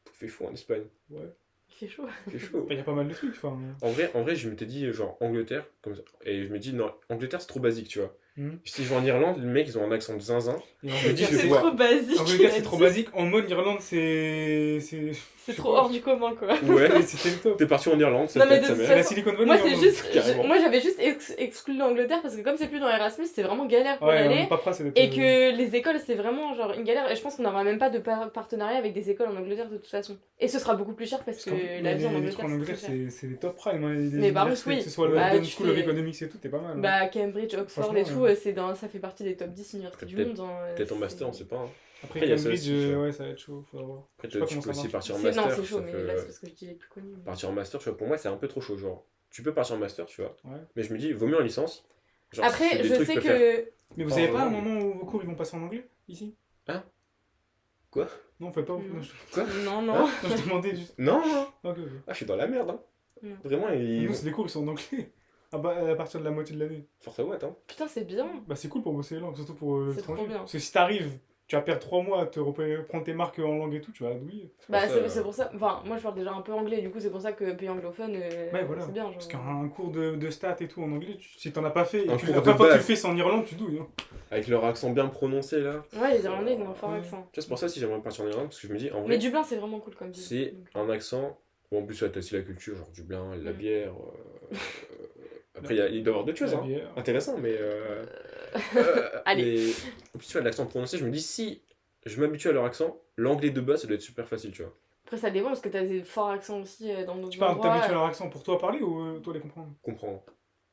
Il fait chaud en Espagne. Ouais. Il fait chaud. Il fait chaud. Enfin, il y a pas mal de trucs, enfin. En vrai, je m'étais dit, genre, Angleterre, comme ça. Et je me dis, non, Angleterre, c'est trop basique, tu vois. Mhm. Si je vais en Irlande, les mecs, ils ont un accent de zinzin. Et Je me dis, Angleterre, je vais C'est voir. trop basique. Angleterre, il a c'est trop dit. basique. En mode Irlande, c'est. C'est trop hors du commun, quoi. Ouais, C'était le top. t'es parti en Irlande, ça Non, mais pète de sa toute mère. C'est la façon, Silicon Valley. Moi, en c'est mode. juste. Carrément. Moi, j'avais juste exclu l'Angleterre parce que comme c'est plus dans Erasmus, c'est vraiment galère pour y Ouais, aller. paperasse, c'est Et que les écoles, c'est vraiment genre une galère. Et je pense qu'on n'aura même pas de partenariat avec des écoles en Angleterre de toute façon. Et ce sera beaucoup plus cher parce que la vie en les Angleterre, trucs en c'est Angleterre, très cher. c'est des top prime. Hein, les Mais par universités, contre, oui. que ce soit le Bah, London tu School of fais- Economics et tout, t'es pas mal. hein. Bah, Cambridge, Oxford Franchement, et tout, ça fait partie des top 10 universités du Peut-être- monde. Hein, Peut-être en c'est- master, on sait pas. Hein. Après, Après, il y a ça Cambridge, aussi, tu vois. ouais, ça va être chaud, faudra voir. Après, Je sais pas tu comment peux ça aussi marche. partir en Non, master. c'est chaud, ça mais fait- là, c'est parce que je dis les plus connus. Partir en master, tu vois, pour moi, c'est un peu trop chaud. Genre, tu peux partir en master, tu vois. Ouais. Mais je me dis, vaut mieux en licence. Genre, c'est Après, des je trucs sais peux faire. que. Mais vous Pas savez pas un vraiment. moment où vos cours ils vont passer en anglais ici? Hein? Quoi? Non, faites pas. Non. Non, Quoi? Non, non. non, je demandais juste. Non, non. Ok, ok. Ah, je suis dans la merde. Hein. Non. Vraiment, Nous, c'est des cours, ils sont en anglais. Ah bah, à partir de la moitié de l'année. force à boîte, hein. Putain, c'est bien. Bah, c'est cool pour bosser les langues, surtout pour C'est l'étranger. trop bien. Parce que si t'arrives, tu vas perdre 3 mois à te prendre tes marques en langue et tout, tu vas douiller. Bah, pour ça, c'est pour ça. Enfin, moi, je parle déjà un peu anglais, du coup, c'est pour ça que pays anglophone, Ouais, voilà. c'est bien. Genre... Parce qu'un cours de stats et tout en anglais, si t'en as pas fait, Un et cours la de première fois que tu le base. fais c'est en Irlande, tu douilles. Hein. Avec leur accent bien prononcé, là. Ouais, les Irlandais, ils ont un fort Ouais. accent. Tu vois, c'est pour ça si j'aimerais partir en Irlande, parce que je me dis, en Mais vrai, Dublin, c'est vraiment cool comme ville. c'est Donc, un accent. Bon, en plus, ouais, t'as aussi la culture, genre Dublin, la Mm. bière. Après, il doit y avoir d'autres choses, La hein. bière. Intéressant, mais. Allez. Mais... En plus, tu vois, l'accent prononcé, je me dis, si je m'habitue à leur accent, l'anglais de base, ça doit être super facile, tu vois. Après, ça dépend parce que t'as des forts accents aussi dans d'autres Tu parles, endroits. t'habitues à leur accent pour toi parler ou toi les comprendre? Comprends.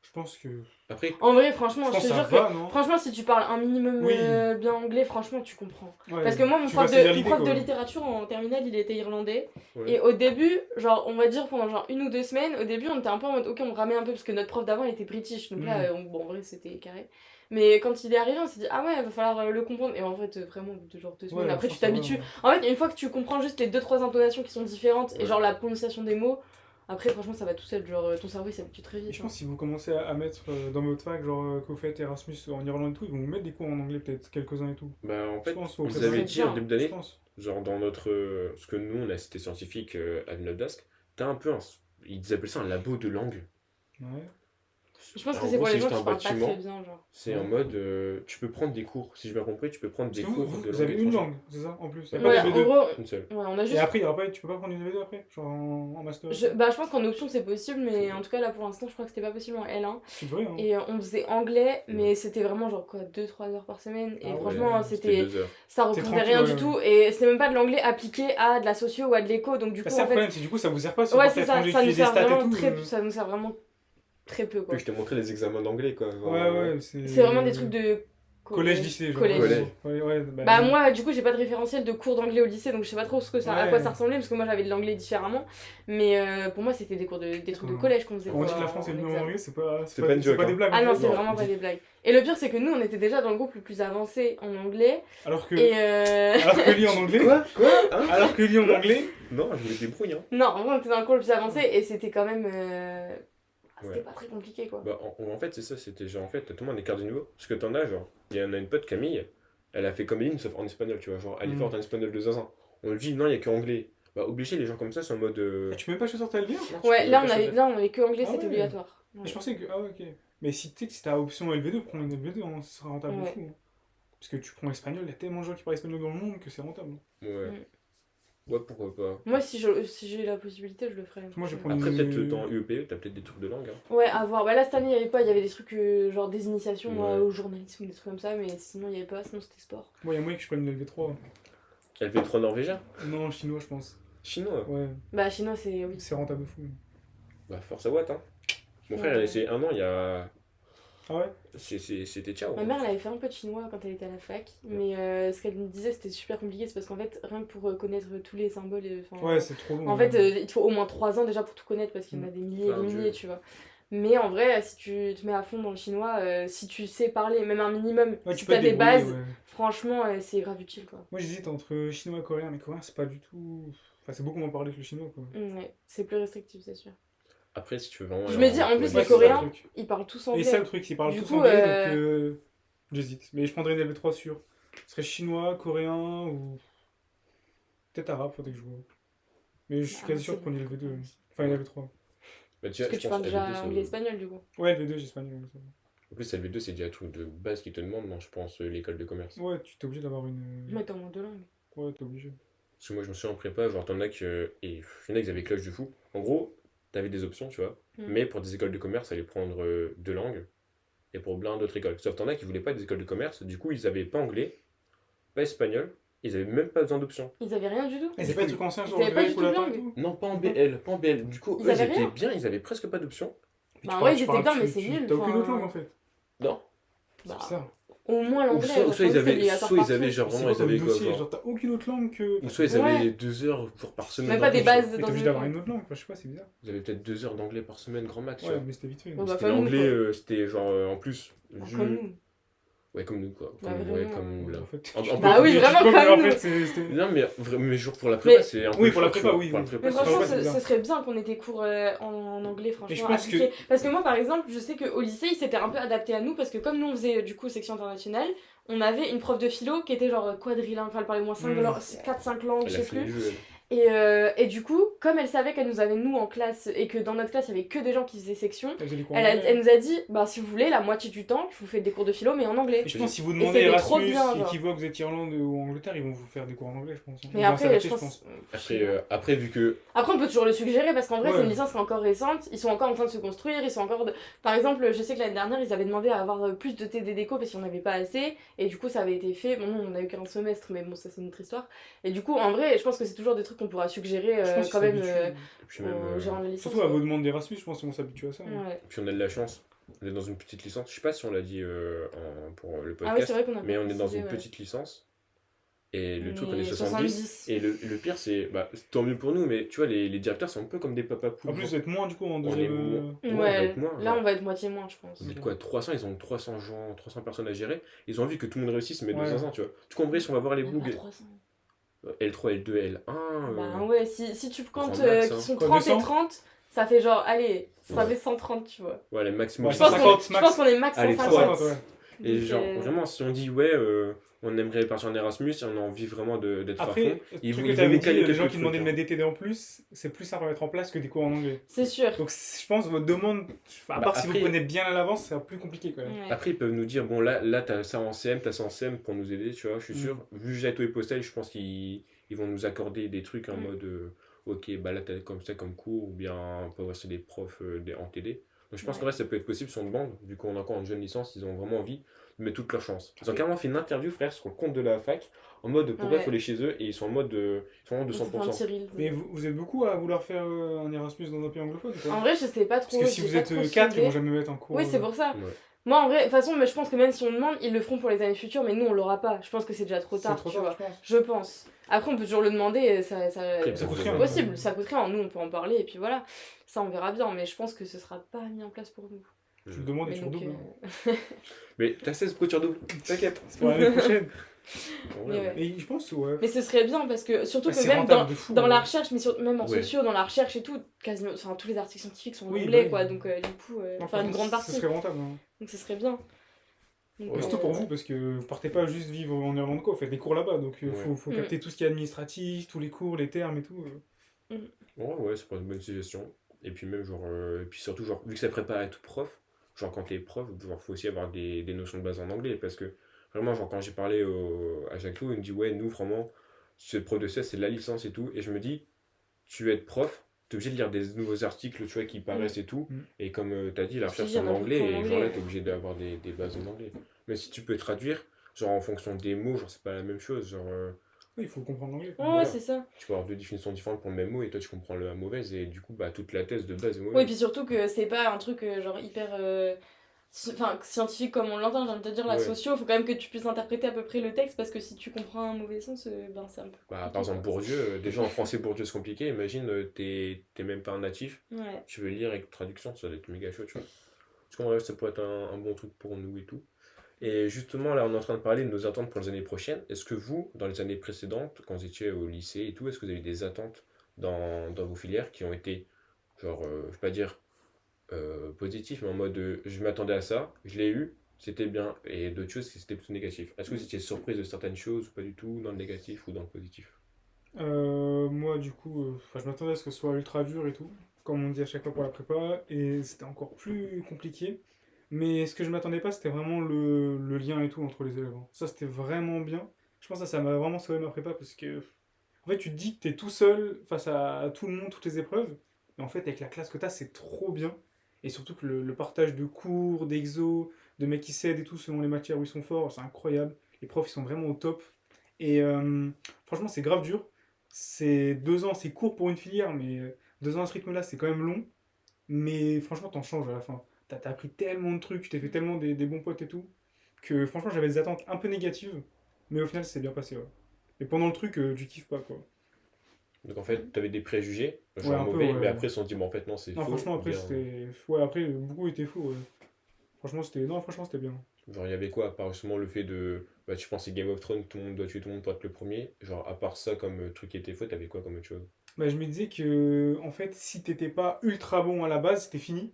Je pense que. Après, En vrai, franchement, Je je pense te que ça jure que. va, non? Franchement, si tu parles un minimum Oui. bien anglais, franchement, tu comprends. Ouais. Parce que moi, mon Tu vas prof, saisir mon l'idée, prof de quoi. littérature en terminale, il était irlandais. ouais. Et au début, genre, on va dire pendant genre 1 ou 2 semaines, au début, on était un peu en mode, ok, on ramait un peu parce que notre prof d'avant, il était british. Donc là, bon, en vrai, c'était carré. Mais quand il est arrivé, on s'est dit, ah ouais, il va falloir le comprendre. Et en fait, vraiment, au bout de genre 2 semaines, Ouais, après, je tu pense que ça va, t'habitues. ouais. En fait, une fois que tu comprends juste les 2-3 intonations qui sont différentes et Ouais. genre la prononciation des mots, après, franchement, ça va tout seul. Genre, ton cerveau, il s'habitue très Et vite. je hein. pense que si vous commencez à mettre dans votre fac, genre que vous faites Erasmus en Irlande et tout, ils vont vous mettre des cours en anglais, peut-être quelques-uns et tout. Bah, en Je fait, pense, faut ils préparer. avaient C'est dit en bien, début Je d'année, pense. genre dans notre. Ce que nous, on a cité scientifique à Notdesk, t'as un peu un. Ils appellent ça un labo de langue. Ouais. Je pense que En c'est gros, pour c'est les gens juste un qui parlent pas très bâtiment. bien, genre. C'est en mode. Tu peux prendre des cours, si j'ai bien compris, tu peux prendre Parce des que cours vous, de vous langue avez une étrangère. langue, c'est ça, en plus. Y a Ouais, pas Ouais, de en V2. gros, Une seule. ouais, on a Et juste. après, y aura pas, tu peux pas prendre une V2 après, genre en master. Bah, je pense qu'en option, c'est possible, mais en tout cas, là, pour l'instant, je crois que c'était pas possible en L1. Tu devrais, hein. Et on faisait anglais, mais c'était vraiment genre quoi, 2-3 heures par semaine. Et Ah ouais, franchement, C'était 2 heures. ça C'est recouvrait tranquille, rien ouais, du tout. Et c'est même pas de l'anglais appliqué à de la socio ou à de l'éco. Donc du Bah, coup, c'est en le fait, problème, c'est du coup, ça vous sert pas si vous ouais, partez c'est à ça, l'étranger, ça nous étudier des sert stats et vraiment tout. ça nous sert vraiment très peu quoi. Puis je t'ai montré les examens d'anglais, quoi. Genre, Ouais, ouais, C'est vraiment des trucs de collège-lycée, genre. collège. Collège. Ouais, ouais, bah, Bah moi du coup j'ai pas de référentiel de cours d'anglais au lycée donc je sais pas trop ce que ça, à Ouais. quoi ça ressemblait parce que moi j'avais de l'anglais différemment mais pour moi c'était des trucs de collège qu'on faisait. Quand on dit quoi, que la France est en le numéro examen. en anglais, c'est pas, C'est pas une joke, des hein. blagues. Ah en non fait. c'est vraiment pas des blagues. Et le pire c'est que nous on était déjà dans le groupe le plus avancé en anglais Alors que, et alors que lui en anglais. Quoi Hein Alors que lui en anglais. Non, je me débrouille, hein. non en vrai on était dans le groupe le plus avancé et c'était quand même c'était Ouais. pas très compliqué quoi. Bah, en fait, c'est ça, c'était genre, en fait, tout le monde est quart de niveau. Parce que t'en as, genre, il y en a une pote, Camille, elle a fait comme Eline, sauf en espagnol, tu vois. Genre, elle est Mm. forte en espagnol de zinzin. On lui dit, non, il y a que anglais. Bah, obligé, les gens comme ça sont en mode. Tu peux même pas choisir ta LV1. Non, tu Ouais peux là pas choisir. on avait que anglais Ah c'était ouais. obligatoire. Mais je pensais que. Ah ouais, ok. Mais si tu sais que si t'as option LV2, prends une LV2, hein, ce sera rentable de Ouais. fou. Hein. Parce que tu prends espagnol, il y a tellement de gens qui parlent espagnol dans le monde que c'est rentable. Ouais. Mm. Ouais, pourquoi pas. Moi si j'ai la possibilité je le ferais. Moi, je prends Après, une- peut-être dans UEPE, t'as peut-être des trucs de langue. Hein. Ouais, à voir. Bah là, cette année, il y avait pas. Il y avait des trucs genre des initiations Ouais. au journalisme, des trucs comme ça, mais sinon, il y avait pas. Sinon, c'était sport. Moi, il y a moyen que je prenne une LV3. LV3 norvégien. Non, chinois, je pense. Chinois. Ouais, Bah, chinois, c'est. Oui. c'est rentable de fou. Bah, force à Watt, hein. Mon frère, Ouais. il a essayé 1 an, il y a. Ah ouais. C'était ciao. Ma hein. mère, elle avait fait un peu de chinois quand elle était à la fac, mais ce qu'elle me disait, c'était super compliqué. C'est parce qu'en fait, rien que pour connaître tous les symboles. Ouais, c'est trop long. En fait, il te faut au moins 3 ans déjà pour tout connaître parce qu'il y en a des milliers et Ah, des Dieu. milliers, tu vois. Mais en vrai, si tu te mets à fond dans le chinois, si tu sais parler même un minimum, Ouais, si tu peux t'as te des débrouiller, bases, ouais. franchement, c'est grave utile quoi. Moi, j'hésite entre chinois et coréen, mais coréen, c'est pas du tout. Enfin, c'est beaucoup moins parlé que le chinois, quoi. Ouais, c'est plus restrictif, c'est sûr. Après, si tu veux vraiment. Je aller me dis, en plus, Ouais, les c'est ça, le Coréens, truc. ils parlent tous Et anglais. ça, le truc, ils parlent Du tous coup, anglais, donc j'hésite. Mais je prendrais une LV3 sûr. Ce serait chinois, coréen ou. Peut-être arabe, faudrait que je vois. Mais je suis Ah, quasi sûr c'est de prendre une bon. LV2. Enfin, une LV3. Bah, déjà, Parce que je tu pense parles déjà LV2, ça- anglais-espagnol, du coup. Ouais, LV2, j'ai espagnol. Ouais, ça va. En plus, LV2, c'est déjà un truc de base qu'ils te demandent, non, je pense, l'école de commerce. Ouais, tu t'es obligé d'avoir une. Mais t'as au moins 2 langues. Ouais, t'es obligé. Parce que moi, je me souviens en prépa, genre, t'en as que. Et il y en a qui avaient cloche du fou. En gros, t'avais des options, tu vois. Mm. Mais pour des écoles de commerce, allait prendre 2 langues. Et pour plein d'autres écoles. Sauf t'en as qui voulaient pas des écoles de commerce. Du coup, ils avaient pas anglais, pas espagnol. Ils avaient même pas besoin d'options. Ils avaient rien du tout. Et c'est pas des trucs anciens, genre Ils avaient pas grec du ou tout de latin et langue. tout. Non, pas en BL, pas en BL. Du coup, Ils eux, ils avaient étaient rien. bien, ils avaient presque pas d'options. Puis Bah tu ouais, parles- ils tu étaient parles- bien, mais tu- c'est tu- nul, T'as aucune enfin. autre langue en fait. Non. Bah, C'est ça. au moins Ou l'anglais. soit, moi, soit je ils pense que c'est avaient, obligatoire soit ils partout. avaient genre C'est vraiment, quoi ils avaient comme quoi dossier genre. Genre, t'as aucune autre langue que. Ou soit ils avaient Ouais. 2 heures par semaine Même pas des d'anglais. bases Mais dans t'es obligé une d'avoir langue. une autre langue, enfin, je sais pas, c'est bizarre. Ils avaient peut-être 2 heures d'anglais par semaine, grand max. tu Ouais, vois. mais c'était vite fait. Bon, bah, C'était comme nous, l'anglais, quoi. c'était genre en plus. Bah, je- comme nous. Ouais, comme nous quoi. Bah, Comme, vraiment, comme nous là. En fait. En- en Bah peu- oui, Tu vraiment peux, mais comme en nous. fait, c'était. Non, mais genre pour la prépa, Mais- c'est un peu. Oui, pour la chaud, prépa, tu vois. oui, Pour la oui. prépa, Mais c'est Ouais, franchement, ouais, chaud. c'est ce bizarre. serait bien qu'on ait des cours en anglais, je franchement, pense que- appliqués. Parce que moi, par exemple, je sais qu'au lycée, il s'était un peu adapté à nous, parce que comme nous, on faisait du coup section internationale, on avait une prof de philo qui était genre quadrilingue, enfin, elle parlait au moins 4-5 langues, je Elle a sais fini plus. le jeu. Et du coup, comme elle savait qu'elle nous avait nous en classe, et que dans notre classe, il y avait que des gens qui faisaient section, Elle faisait des cours elle, anglais. elle nous a dit, bah si vous voulez, la moitié du temps, je vous fais des cours de philo, mais en anglais. Et je pense que si vous Et demandez c'était trop Erasmus bien, et genre. qu'ils voient que vous êtes Irlande ou Angleterre, ils vont vous faire des cours en anglais, je pense. Ils Mais vont après, s'adapter, je pense. Après, vu que. Après, on peut toujours le suggérer parce qu'en vrai, Ouais. c'est une licence qui est encore récente. Ils sont encore en train de se construire. Ils sont encore. Par exemple, je sais que l'année dernière, ils avaient demandé à avoir plus de TD déco parce qu'il n'y en avait pas assez. Et du coup, ça avait été fait. Bon, nous, on a eu qu'un semestre, mais bon, ça, c'est une autre histoire. Et du coup, en vrai, je pense que c'est toujours des trucs qu'on pourra suggérer Je pense quand qu'ils même s'habituent. Et puis même. aux gérants de la licence. Surtout à vos demandes d'Erasmus, je pense qu'ils vont s'habituer à ça. Ouais. Puis on a de la chance. On est dans une petite licence. Je sais pas si on l'a dit pour le Ah oui, podcast. c'est vrai qu'on a Mais pas on est dans précisé, une ouais. petite licence Et le truc, on est Mais 70. Et le pire, c'est. Bah, tant mieux pour nous, mais tu vois, les directeurs sont un peu comme des papas poules. En plus, vous êtes moins du coup en on est deuxième. on va Ouais, être moins. là Genre, on va être moitié moins, je pense. on est de quoi 300, ils ont 300 gens, 300 personnes à gérer. Ils ont envie que tout le monde réussisse, mais de Ouais. 500, tu vois. Tu comprends, si on va voir les Même pas bugs 300. L3, L2, L1. Bah ouais, si tu comptes grand max, qu'ils hein. sont Quoi, 30 et 200? 30, ça fait genre, allez, ça Ouais. fait 130, tu vois. Ouais, les maximum. Ouais, Je pense 150 je max. pense qu'on est max Allez, 150. 150, ouais. Et Donc, genre, vraiment, si on dit, ouais, on aimerait partir en Erasmus et on a envie vraiment d'être à fond, Après, le ils truc vont que tu avais nous dit, caler les gens quelques qui demandaient de trucs, mettre des TD en plus, c'est plus simple à mettre en place que des cours en anglais. C'est sûr. Donc je pense que votre demande, à part si vous après- prenez bien à l'avance, c'est plus compliqué quand même. Ouais. Après, ils peuvent nous dire, bon, là t'as ça en CM, t'as ça en CM pour nous aider, tu vois, je suis sûr. Vu Jato et Postel, je pense qu'ils vont nous accorder des trucs en mode, ok, bah là t'as comme ça comme cours, ou bien on peut avoir des profs en TD. Donc je pense qu'en vrai, ça peut être possible si on demande, vu qu'on est encore en jeune licence, ils ont vraiment envie de mettre toute leur chance. Ils ont carrément fait une interview, frère, sur le compte de la fac, en mode pourquoi il Ouais. faut aller chez eux, et ils sont en mode ils sont vraiment de On s'est fait un 100%. petit reel. Mais vous êtes beaucoup à vouloir faire un Erasmus dans un pays anglophone ou En pas? vrai, je sais pas Parce trop. que si j'ai vous pas êtes trop 4, ils sondé. vont jamais mettre en cours. Oui, c'est pour ça. Ouais. Moi, en vrai, de toute façon, mais je pense que même si on demande, ils le feront pour les années futures, mais nous, on l'aura pas. Je pense que c'est déjà trop C'est tard, trop tu tard, vois. je pense. Je pense. Après, on peut toujours le demander, Après, Ça coûte c'est rien. possible, ça coûte rien. Nous, on peut en parler, et puis voilà. Ça, on verra bien, mais je pense que ce sera pas mis en place pour nous. Tu le demandes et Mais tu donc, redoubles. Mais t'as 16 pourquoi tu redoubles? T'inquiète. C'est pour l'année prochaine. En Mais vrai, ouais. Mais je pense, ouais. Mais ce serait bien parce que surtout Bah, que c'est même rentable de fou, dans ouais. la recherche, mais même en Ouais. sociaux, dans la recherche et tout, quasiment, enfin tous les articles scientifiques sont en Oui, anglais bah oui. quoi, donc du coup, Non, enfin une grande partie. Ce serait rentable. Hein. Donc ce serait bien. Donc, Ouais. Surtout pour vous, parce que vous partez pas juste vivre en Irlande, quoi. Vous faites des cours là-bas, donc Ouais. faut capter tout ce qui est administratif, tous les cours, les termes et tout. Ouais, c'est pas une bonne suggestion. Et puis même, genre, et puis surtout, genre, vu que ça prépare à être prof, genre, quand t'es prof, genre, faut aussi avoir des notions de base en anglais. Parce que, vraiment, genre, quand j'ai parlé à Jacques, il me dit, ouais, nous, vraiment, c'est le prof de CS, c'est de la licence et tout. Et je me dis, tu veux être prof, t'es obligé de lire des nouveaux articles, tu vois, qui paraissent et tout. Mm. Et comme t'as dit, la Je te recherche dis, en il y en a anglais, beaucoup en et genre anglais. là, t'es obligé d'avoir des bases en anglais. Mais si tu peux traduire, genre, en fonction des mots, genre, c'est pas la même chose. Genre, Oui, il faut comprendre l'anglais. Ouais, Voilà. c'est ça. tu peux avoir deux définitions différentes pour le même mot, et toi, tu comprends la mauvaise, et du coup, bah, toute la thèse de base est mauvaise. Oui, puis surtout que c'est pas un truc genre hyper enfin scientifique comme on l'entend, j'ai envie de te dire la Ouais. socio, faut quand même que tu puisses interpréter à peu près le texte parce que si tu comprends un mauvais sens, ben c'est un peu Bah, compliqué, par exemple, quoi. Bourdieu, déjà en français, Bourdieu c'est compliqué. Imagine, t'es même pas un natif, Ouais. tu veux lire avec traduction, ça va être méga chaud, tu vois. Parce qu'en vrai, ça pourrait être un bon truc pour nous et tout. Et justement, là, on est en train de parler de nos attentes pour les années prochaines. Est-ce que vous, dans les années précédentes, quand vous étiez au lycée et tout, est-ce que vous avez eu des attentes dans vos filières qui ont été, genre, je vais pas dire positif, mais en mode je m'attendais à ça, je l'ai eu, c'était bien, et d'autres choses, c'était plutôt négatif. Est-ce que vous étiez surprise de certaines choses ou pas du tout, dans le négatif ou dans le positif? Moi, du coup, je m'attendais à ce que ce soit ultra dur et tout, comme on dit à chaque fois pour la prépa, et c'était encore plus compliqué. Mais ce que je m'attendais pas, c'était vraiment le lien et tout entre les élèves. Hein. Ça, c'était vraiment bien. Je pense que ça m'a vraiment sauvé ma prépa parce que, en fait, tu te dis que t'es tout seul face à tout le monde, toutes les épreuves. Mais en fait, avec la classe que t'as, c'est trop bien. Et surtout que le partage de cours, d'exos, de mecs qui s'aident et tout selon les matières où ils sont forts, c'est incroyable. Les profs, ils sont vraiment au top. Et franchement, c'est grave dur. C'est 2 ans, c'est court pour une filière, mais 2 ans à ce rythme-là, c'est quand même long. Mais franchement, t'en changes à la fin. T'as appris tellement de trucs, tu t'es fait tellement des bons potes et tout, que franchement, j'avais des attentes un peu négatives, mais au final, c'est bien passé. Ouais. Et pendant le truc, tu kiffes pas, quoi. Donc en fait, t'avais des préjugés, genre Ouais, un peu, mauvais, ouais. mais après, ils se sont dit, bon, en fait, non, c'est Non, faux. franchement, après, bien. c'était. Ouais, après, beaucoup étaient faux. Ouais. Franchement, c'était. Non, franchement, c'était bien. Genre, il y avait quoi, à part justement le fait de. Bah, tu pensais Game of Thrones, tout le monde doit tuer tout le monde pour être le premier. Genre, à part ça, comme truc qui était faux, t'avais quoi comme autre chose? Bah, je me disais que, en fait, si t'étais pas ultra bon à la base, c'était fini.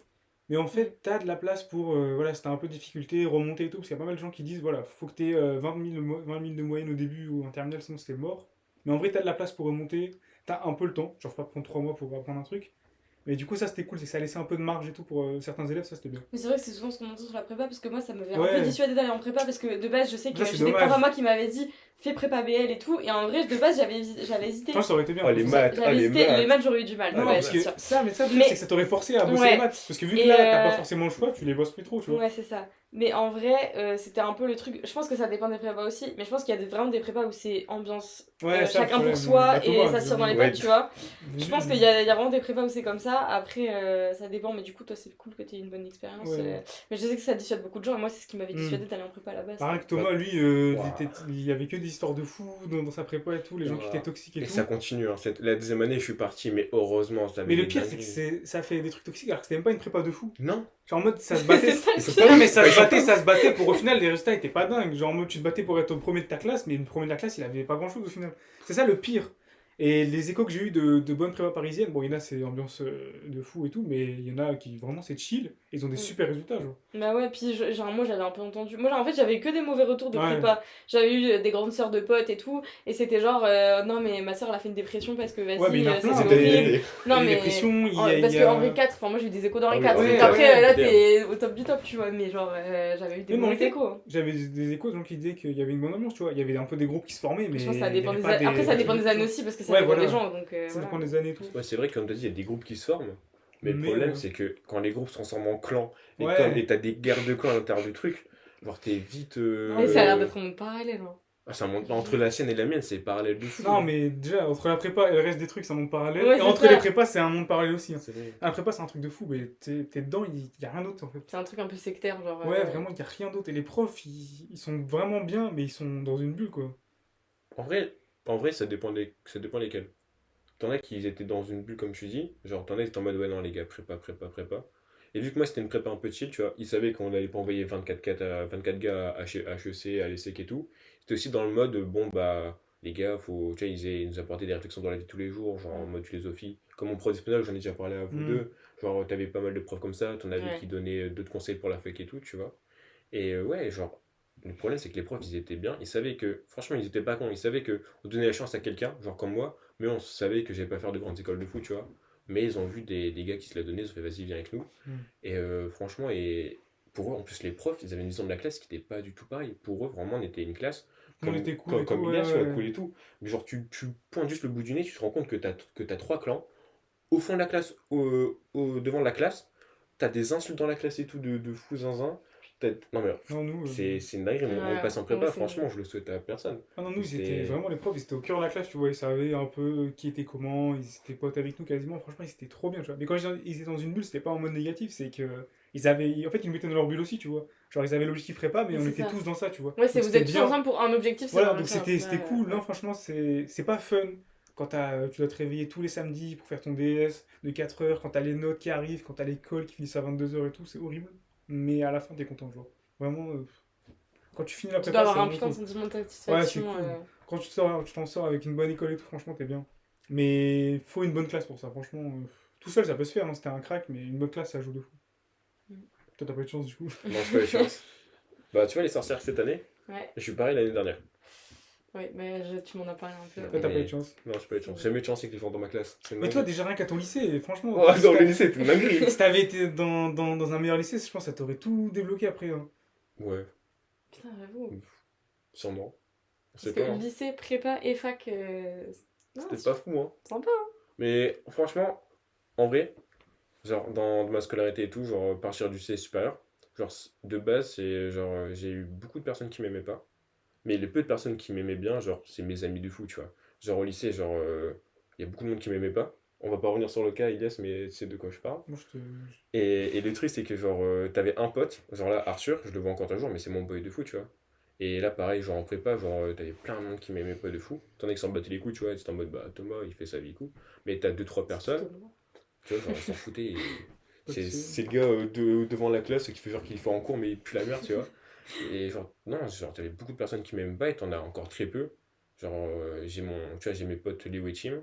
Mais en fait, t'as de la place pour, voilà, si t'as un peu de difficulté, remonter et tout, parce qu'il y a pas mal de gens qui disent, voilà, faut que t'aies 20 000 de moyenne au début ou en terminale, sinon c'était mort. Mais en vrai, t'as de la place pour remonter, t'as un peu le temps, genre faut pas prendre 3 mois pour apprendre un truc. Mais du coup, ça c'était cool, c'est que ça laissait un peu de marge et tout pour certains élèves, ça c'était bien. Mais c'est vrai que c'est souvent ce qu'on entend sur la prépa parce que moi ça m'avait un Ouais. peu dissuadé d'aller en prépa parce que de base je sais que Ça, c'est j'ai des dommage. profs à moi qui m'avaient dit fais prépa BL et tout et en vrai de base j'avais hésité. Franchement, ça aurait été bien. Oh, les franchement. maths, J'avais les hésité, maths. les maths j'aurais eu du mal. Non, ouais, parce que c'est sûr. ça, le truc, Mais- c'est que ça t'aurait forcé à bosser Ouais. les maths. Parce que vu que Et, là, t'as pas forcément le choix, tu les bosses plus trop, tu vois. Ouais, c'est ça. Mais en vrai, c'était un peu le truc. Je pense que ça dépend des prépas aussi. Mais je pense qu'il y a vraiment des prépas où c'est ambiance Ouais, ça, le chacun problème, pour soi bah, et Thomas, ça se tire dans les ouais. pattes, tu vois. Je pense qu'il y a. a vraiment des prépas où c'est comme ça. Après, ça dépend. Mais du coup, toi, c'est cool que tu aies une bonne expérience. Ouais. Mais je sais que ça dissuade beaucoup de gens. Et moi, c'est ce qui m'avait dissuadé d'aller en prépa à la base. Pareil que Thomas, lui, Wow. il y avait que des histoires de fous dans sa prépa et tout, les gens qui Ouah. étaient toxiques et Et tout. ça continue, hein. La deuxième année, je suis parti, mais heureusement, ça avait Mais le des pire, c'est que dingueries. ça fait des trucs toxiques alors que c'était même pas une prépa de fou. Non, Genre en mode, ça se battait. C'est ça le Ils sont pire. pas- Non, mais ça Ouais, se battait pour au final, les résultats étaient pas dingues. Genre en mode, tu te battais pour être au premier de ta classe, mais le premier de la classe, il avait pas grand chose au final. C'est ça le pire. Et les échos que j'ai eu de bonnes prépas parisiennes, bon, il y en a, c'est ambiance de fou et tout, mais il y en a qui vraiment c'est chill. Ils ont des Mm. super résultats, genre. Bah ouais, puis genre, moi j'avais un peu entendu. Moi en fait j'avais que des mauvais retours de Ouais. prépa. J'avais eu des grandes sœurs de potes et tout. Et c'était genre, non mais ma sœur elle a fait une dépression parce que vas-y, Ouais, mais il y en a plein, c'est hein. horrible. Non Il y a mais. des pressions, il y a. Parce il y a- qu'en Henri 4, enfin moi j'ai eu des échos d'Henri Ah oui, 4. Henri Donc IV, après ouais, là bien. t'es au top du top, tu vois. Mais genre j'avais eu des Même Henri mauvais IV, échos. Hein. J'avais des échos de gens qui disaient qu'il y avait une bonne ambiance, tu vois. Il y avait un peu des groupes qui se formaient, mais. Je pense que ça il y dépend avait des pas années. Après ça dépend des années tu aussi parce que ça Ouais, dépend voilà. des gens. Donc vois. Ça voilà. dépend des années et tout. Ouais, c'est vrai que comme tu as dit, il y a des groupes qui se forment. Mais le Mais, problème, c'est que quand les groupes se transforment en clans, et Ouais. comme et t'as des guerres de clans à l'intérieur du truc, genre t'es vite. Et ça a l'air d'être un monde parallèle. Hein. Ah, ça monte entre la sienne et la mienne, c'est parallèle de fou. Non, mais déjà, entre la prépa et le reste des trucs, c'est un monde parallèle. Ouais, et c'est entre ça. les prépas, c'est un monde parallèle aussi. Hein. C'est vrai. La prépa, c'est un truc de fou, mais t'es dedans, il y a rien d'autre en fait. C'est un truc un peu sectaire, genre. Ouais, vraiment, il y a rien d'autre. Et les profs, ils sont vraiment bien, mais ils sont dans une bulle, quoi. En vrai, ça dépend lesquels. T'en as qui étaient dans une bulle, comme tu dis. Genre, t'en as qui étaient en mode, ouais, non, les gars, prépa. Et vu que moi, c'était une prépa un peu chill, tu vois, ils savaient qu'on allait pas envoyer 24 gars à HEC, à l'ESSEC et tout. C'était aussi dans le mode, bon, bah, les gars, faut, tu vois, ils nous apportaient des réflexions dans la vie de tous les jours, genre en mode philosophie. Comme mon prof d'espagnol, j'en ai déjà parlé à vous Mm. deux. Genre, t'avais pas mal de profs comme ça, t'en avais Ouais. qui donnaient d'autres conseils pour la fac et tout, tu vois. Et ouais, genre, le problème, c'est que les profs, ils étaient bien. Ils savaient que, franchement, ils étaient pas cons. Ils savaient que on donnait la chance à quelqu'un, genre comme moi, mais on savait que j'allais pas faire de grandes écoles de foot, tu vois. Mais ils ont vu des gars qui se la donnaient, ils ont fait, vas-y, viens avec nous. Mm. Et franchement, et pour eux, en plus, les profs, ils avaient une vision de la classe qui n'était pas du tout pareil. Pour eux, vraiment, on était une classe On était cool et comme tout, il y a, tu vois, ouais. cool et tout. Mais genre, tu pointes juste le bout du nez, tu te rends compte que t'as trois clans. Au fond de la classe, devant de la classe, t'as des insultes dans la classe et tout de fou zinzin. Non, mais Non, nous. c'est une dinguerie, on Ouais, passe en prépa, ouais, c'est- franchement, je le souhaite à personne. Ah non, nous, ils étaient C'était- vraiment les profs, ils étaient au cœur de la classe, tu vois, ils savaient un peu qui était comment, ils étaient potes avec nous quasiment, franchement, ils étaient trop bien, tu vois. Mais quand je dis ils étaient dans une bulle, c'était pas en mode négatif, c'est que ils avaient, en fait, ils nous mettaient dans leur bulle aussi, tu vois. Genre, ils avaient l'objectif prépa, mais Oui, on c'est était ça. tous dans ça, tu vois. Ouais, c'est Donc, vous c'était êtes tous bien. ensemble pour un objectif, c'est Voilà, dans donc le sens. c'était Ouais, cool. ouais. Non, franchement, c'est pas fun quand tu dois te réveiller tous les samedis pour faire ton DS de 4 heures, quand t'as les notes qui arrivent, quand t'as l'école qui finissent à 22 heures et tout, c'est horrible. Mais à la fin, t'es content, genre. Vraiment, quand tu finis la Tu prépa, dois c'est avoir un vraiment putain de cool. sentiment de Ouais, c'est satisfaction. cool. Quand tu t'en sors avec une bonne école et tout, franchement, t'es bien. Mais faut une bonne classe pour ça, franchement. Tout seul, ça peut se faire, hein, c'était un crack, mais une bonne classe, ça joue de fou. Mm. Toi, t'as pas eu de chance, du coup. Non, j'ai pas eu de chance. Bah, tu vois, les sorcières cette année, Ouais, je suis pareil l'année dernière. ouais, mais tu m'en as parlé un peu. Toi, t'as Mais- pas eu de chance. Non, j'ai pas eu de chance. J'ai jamais eu de chance avec les gens dans ma classe. C'est une Mais toi, dinguerie. déjà, rien qu'à ton lycée, franchement. Oh, si dans t'as- le lycée, c'est une dinguerie. si t'avais été dans un meilleur lycée, je pense que ça t'aurait tout débloqué après. Hein. Ouais, Putain, j'avoue. sûrement. On Parce sait que pas. Hein. lycée, prépa et fac. Non, C'était c'est pas fou, hein. sympa. Mais franchement, en vrai, genre dans ma scolarité et tout, genre partir du C supérieur, genre de base, c'est genre j'ai eu beaucoup de personnes qui m'aimaient pas, mais les peu de personnes qui m'aimaient bien, genre c'est mes amis de fou, tu vois. Genre au lycée, genre il y a beaucoup de monde qui m'aimait pas. On va pas revenir sur le cas, Ilias, mais c'est de quoi je parle. Moi, je te. Et le truc, c'est que genre t'avais un pote, genre là Arthur, je le vois encore un jour, mais c'est mon boy de fou, tu vois. Et là, pareil, genre en prépa, genre t'avais plein de monde qui m'aimait pas de fou. T'en as qui s'en battaient les couilles, tu vois, c'était en mode bah Thomas, il fait sa vie, coup. Mais t'as deux, trois personnes. Tu vois, genre, ils s'en foutaient. C'est le gars devant la classe qui fait genre qu'il fait en cours, mais il pue la merde, tu vois. Et genre, non, genre, t'avais beaucoup de personnes qui m'aiment pas et t'en as encore très peu. Genre, tu vois, j'ai mes potes Léo et Tim,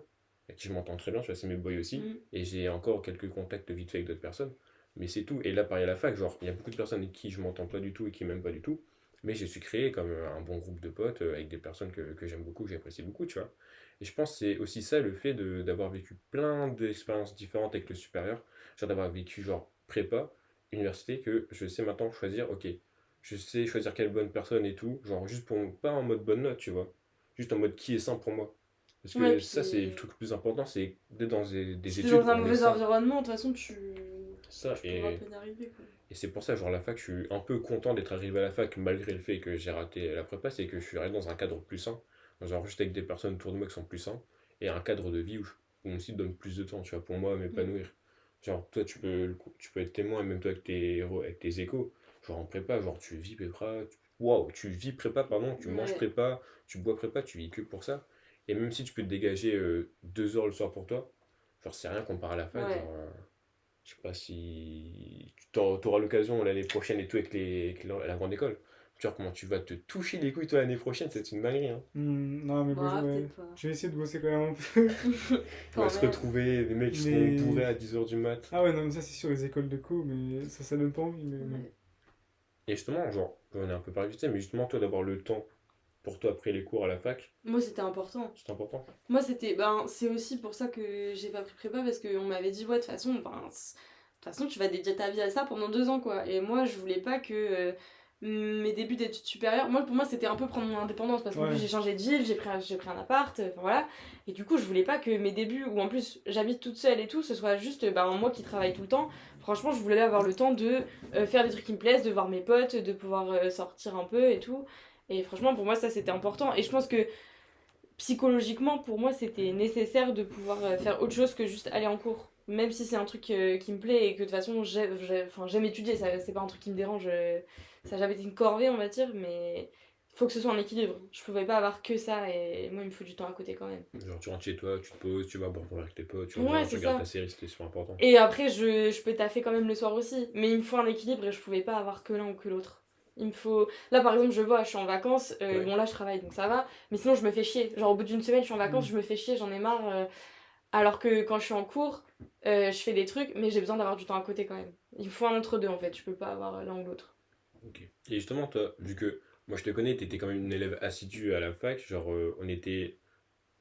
avec qui je m'entends très bien, tu vois, c'est mes boys aussi. Mm. Et j'ai encore quelques contacts vite fait avec d'autres personnes. Mais c'est tout. Et là, pareil à la fac, genre, il y a beaucoup de personnes avec qui je m'entends pas du tout et qui m'aiment pas du tout. Mais je suis créé comme un bon groupe de potes avec des personnes que j'aime beaucoup, que j'apprécie beaucoup, tu vois. Et je pense que c'est aussi ça le fait d'avoir vécu plein d'expériences différentes avec le supérieur, genre d'avoir vécu genre prépa, université, que je sais maintenant choisir, ok, je sais choisir quelle bonne personne et tout, genre juste pour, pas en mode bonne note, tu vois, juste en mode qui est sain pour moi. Parce que Ouais, ça, puis- c'est le truc le plus important, c'est d'être dans des Si études. t'es dans un on est mauvais sain. environnement, de toute façon, tu Ça, pourras pas y arriver. Quoi. et c'est pour ça, genre, la fac, je suis un peu content d'être arrivé à la fac, malgré le fait que j'ai raté la prépa, c'est que je suis arrivé dans un cadre plus sain, genre juste avec des personnes autour de moi qui sont plus sains, et un cadre de vie où on aussi donne plus de temps, tu vois, pour moi, à m'épanouir. Genre, toi, tu peux être témoin, et même toi avec tes échos, genre en prépa, genre, tu vis prépa, waouh, tu vis prépa, pardon, tu manges Ouais. prépa, tu bois prépa, tu vis que pour ça. Et même si tu peux te dégager 2 heures le soir pour toi, genre c'est rien comparé à la fac, Ouais. genre je sais pas si tu auras l'occasion l'année prochaine et tout avec la grande école. Tu vois comment tu vas te toucher les couilles toi l'année prochaine, c'est une dinguerie, hein. Non, mais bon, Bah, ouais. peut-être pas. Je vais essayer de bosser quand même un peu. Tu vas Quand se même. retrouver, les mecs qui seront Mais. bourrés à 10 heures du mat. Ah ouais, non, mais ça, c'est sur les écoles de co, mais ça donne pas envie. Mais bon. Ouais. Et justement, genre, on est un peu parlé vite fait, mais justement, toi d'avoir le temps pour toi après les cours à la fac, Moi, c'était important. c'est important. Moi, c'est aussi pour ça que j'ai pas pris prépa parce qu'on m'avait dit, ouais, de toute façon, de toute façon, tu vas dédier ta vie à ça pendant 2 ans, quoi. Et moi, je voulais pas que mes débuts d'études supérieures, pour moi, c'était un peu prendre mon indépendance parce qu'en Ouais. plus, j'ai changé de ville, j'ai pris un appart, enfin voilà. Et du coup, je voulais pas que mes débuts, où en plus, j'habite toute seule et tout, ce soit juste moi qui travaille tout le temps. Franchement, je voulais avoir le temps de faire des trucs qui me plaisent, de voir mes potes, de pouvoir sortir un peu et tout. Et franchement, pour moi, ça, c'était important. Et je pense que psychologiquement, pour moi, c'était nécessaire de pouvoir faire autre chose que juste aller en cours. Même si c'est un truc qui me plaît et que de toute façon, j'aime étudier, ça, c'est pas un truc qui me dérange. Ça n'a jamais été une corvée, on va dire, mais il faut que ce soit un équilibre. Je pouvais pas avoir que ça et moi, il me faut du temps à côté quand même. Genre, tu rentres chez toi, tu te poses, tu vas boire ton verre avec tes potes, tu Ouais, reviens, tu c'est regardes ça. ta série, c'était super important. Et après, je peux taffer quand même le soir aussi. Mais il me faut un équilibre et je pouvais pas avoir que l'un ou que l'autre. Il me faut. Là, par exemple, je suis en vacances. Ouais. Bon, là, je travaille donc ça va. Mais sinon, je me fais chier. Genre, au bout d'une semaine, je suis en vacances, Mm. je me fais chier, j'en ai marre. Alors que quand je suis en cours, je fais des trucs, mais j'ai besoin d'avoir du temps à côté quand même. Il faut un entre deux en fait. Je peux pas avoir l'un ou l'autre. Ok. Et justement, toi, vu que moi je te connais, t'étais quand même une élève assidue à la fac, genre on était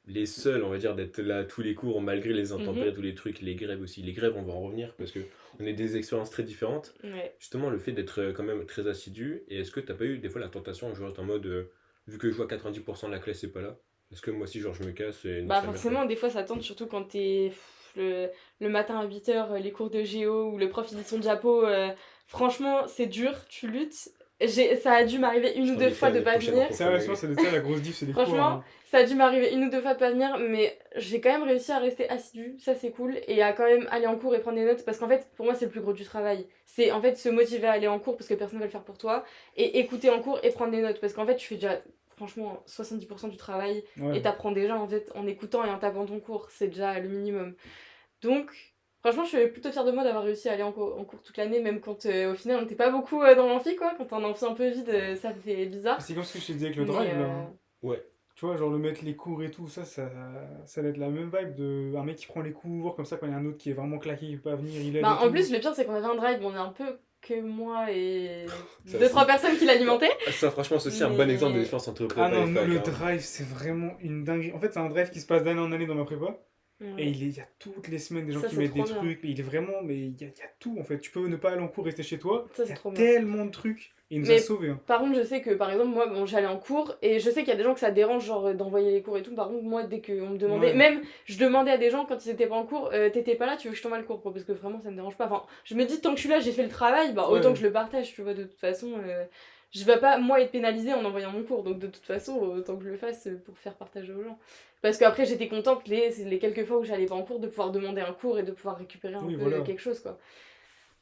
les seuls, on va dire, d'être là à tous les cours, malgré les intempéries, tous les trucs, les grèves aussi. Les grèves, on va en revenir parce que on a des expériences très différentes. Ouais. Justement, le fait d'être quand même très assidu, et est-ce que t'as pas eu des fois la tentation, genre en mode, vu que je vois 90% de la classe c'est pas là, est-ce que moi aussi, genre je me casse et nique Bah, sa mère, quoi. forcément, des fois ça tente, surtout quand t'es le matin à 8h, les cours de géo ou le prof il dit son diapo. Franchement, c'est dur, tu luttes. Ça a dû m'arriver une Je ou t'en deux ai fait fois de l'année pas prochaine en venir. cours. Ça, ouais, je pense que c'est ça la grosse diff, c'est les cours. Franchement, Hein. ça a dû m'arriver une ou deux fois de pas venir, mais j'ai quand même réussi à rester assidue, ça c'est cool, et à quand même aller en cours et prendre des notes, parce qu'en fait, pour moi, c'est le plus gros du travail. C'est en fait se motiver à aller en cours parce que personne va le faire pour toi, et écouter en cours et prendre des notes, parce qu'en fait, tu fais déjà, franchement, 70% du travail, Ouais. et t'apprends déjà en fait en écoutant et en tapant ton cours, c'est déjà le minimum. Donc, franchement, je suis plutôt fière de moi d'avoir réussi à aller en cours toute l'année, même quand au final on n'était pas beaucoup dans l'amphi, quoi. Quand t'as un amphi un peu vide, ça fait bizarre. C'est comme ce que je te disais avec le Mais, drive, là. Hein. Ouais. Tu vois, genre le mettre les cours et tout, ça va être la même vibe de un mec qui prend les cours, comme ça, quand il y a un autre qui est vraiment claqué, qui peut pas venir, il aide. Bah, et en tout. plus, le pire, c'est qu'on avait un drive, on est un peu que moi et Ça, 2-3 c'est- personnes qui l'alimentaient. Ça, franchement, c'est aussi un bon Mais- exemple de différence entre prépa Ah non, et nous, fac. le hein. drive, c'est vraiment une dinguerie. En fait, c'est un drive qui se passe d'année en année dans ma prépa. Et Ouais. il y a toutes les semaines des gens Ça, qui c'est mettent des trop bien. trucs. Mais il est vraiment. Mais il y a tout en fait. Tu peux ne pas aller en cours, rester chez toi. Ça, Il c'est y a trop bien. tellement de trucs. Et il nous Mais- a sauvés. Hein. Par contre, je sais que par exemple, moi, bon, j'allais en cours et je sais qu'il y a des gens que ça dérange, genre d'envoyer les cours et tout. Par contre, moi, dès qu'on me demandait, Ouais. même je demandais à des gens quand ils étaient pas en cours, t'étais pas là, tu veux que je t'envoie le cours, quoi, parce que vraiment ça me dérange pas. Enfin, je me dis, tant que je suis là, j'ai fait le travail, bah autant Ouais. que je le partage, tu vois, de toute façon. Je vais pas, moi, être pénalisée en envoyant mon cours, donc de toute façon, autant que je le fasse pour faire partager aux gens. Parce qu'après, j'étais contente les quelques fois où j'allais pas en cours de pouvoir demander un cours et de pouvoir récupérer un Oui, peu voilà. quelque chose, quoi.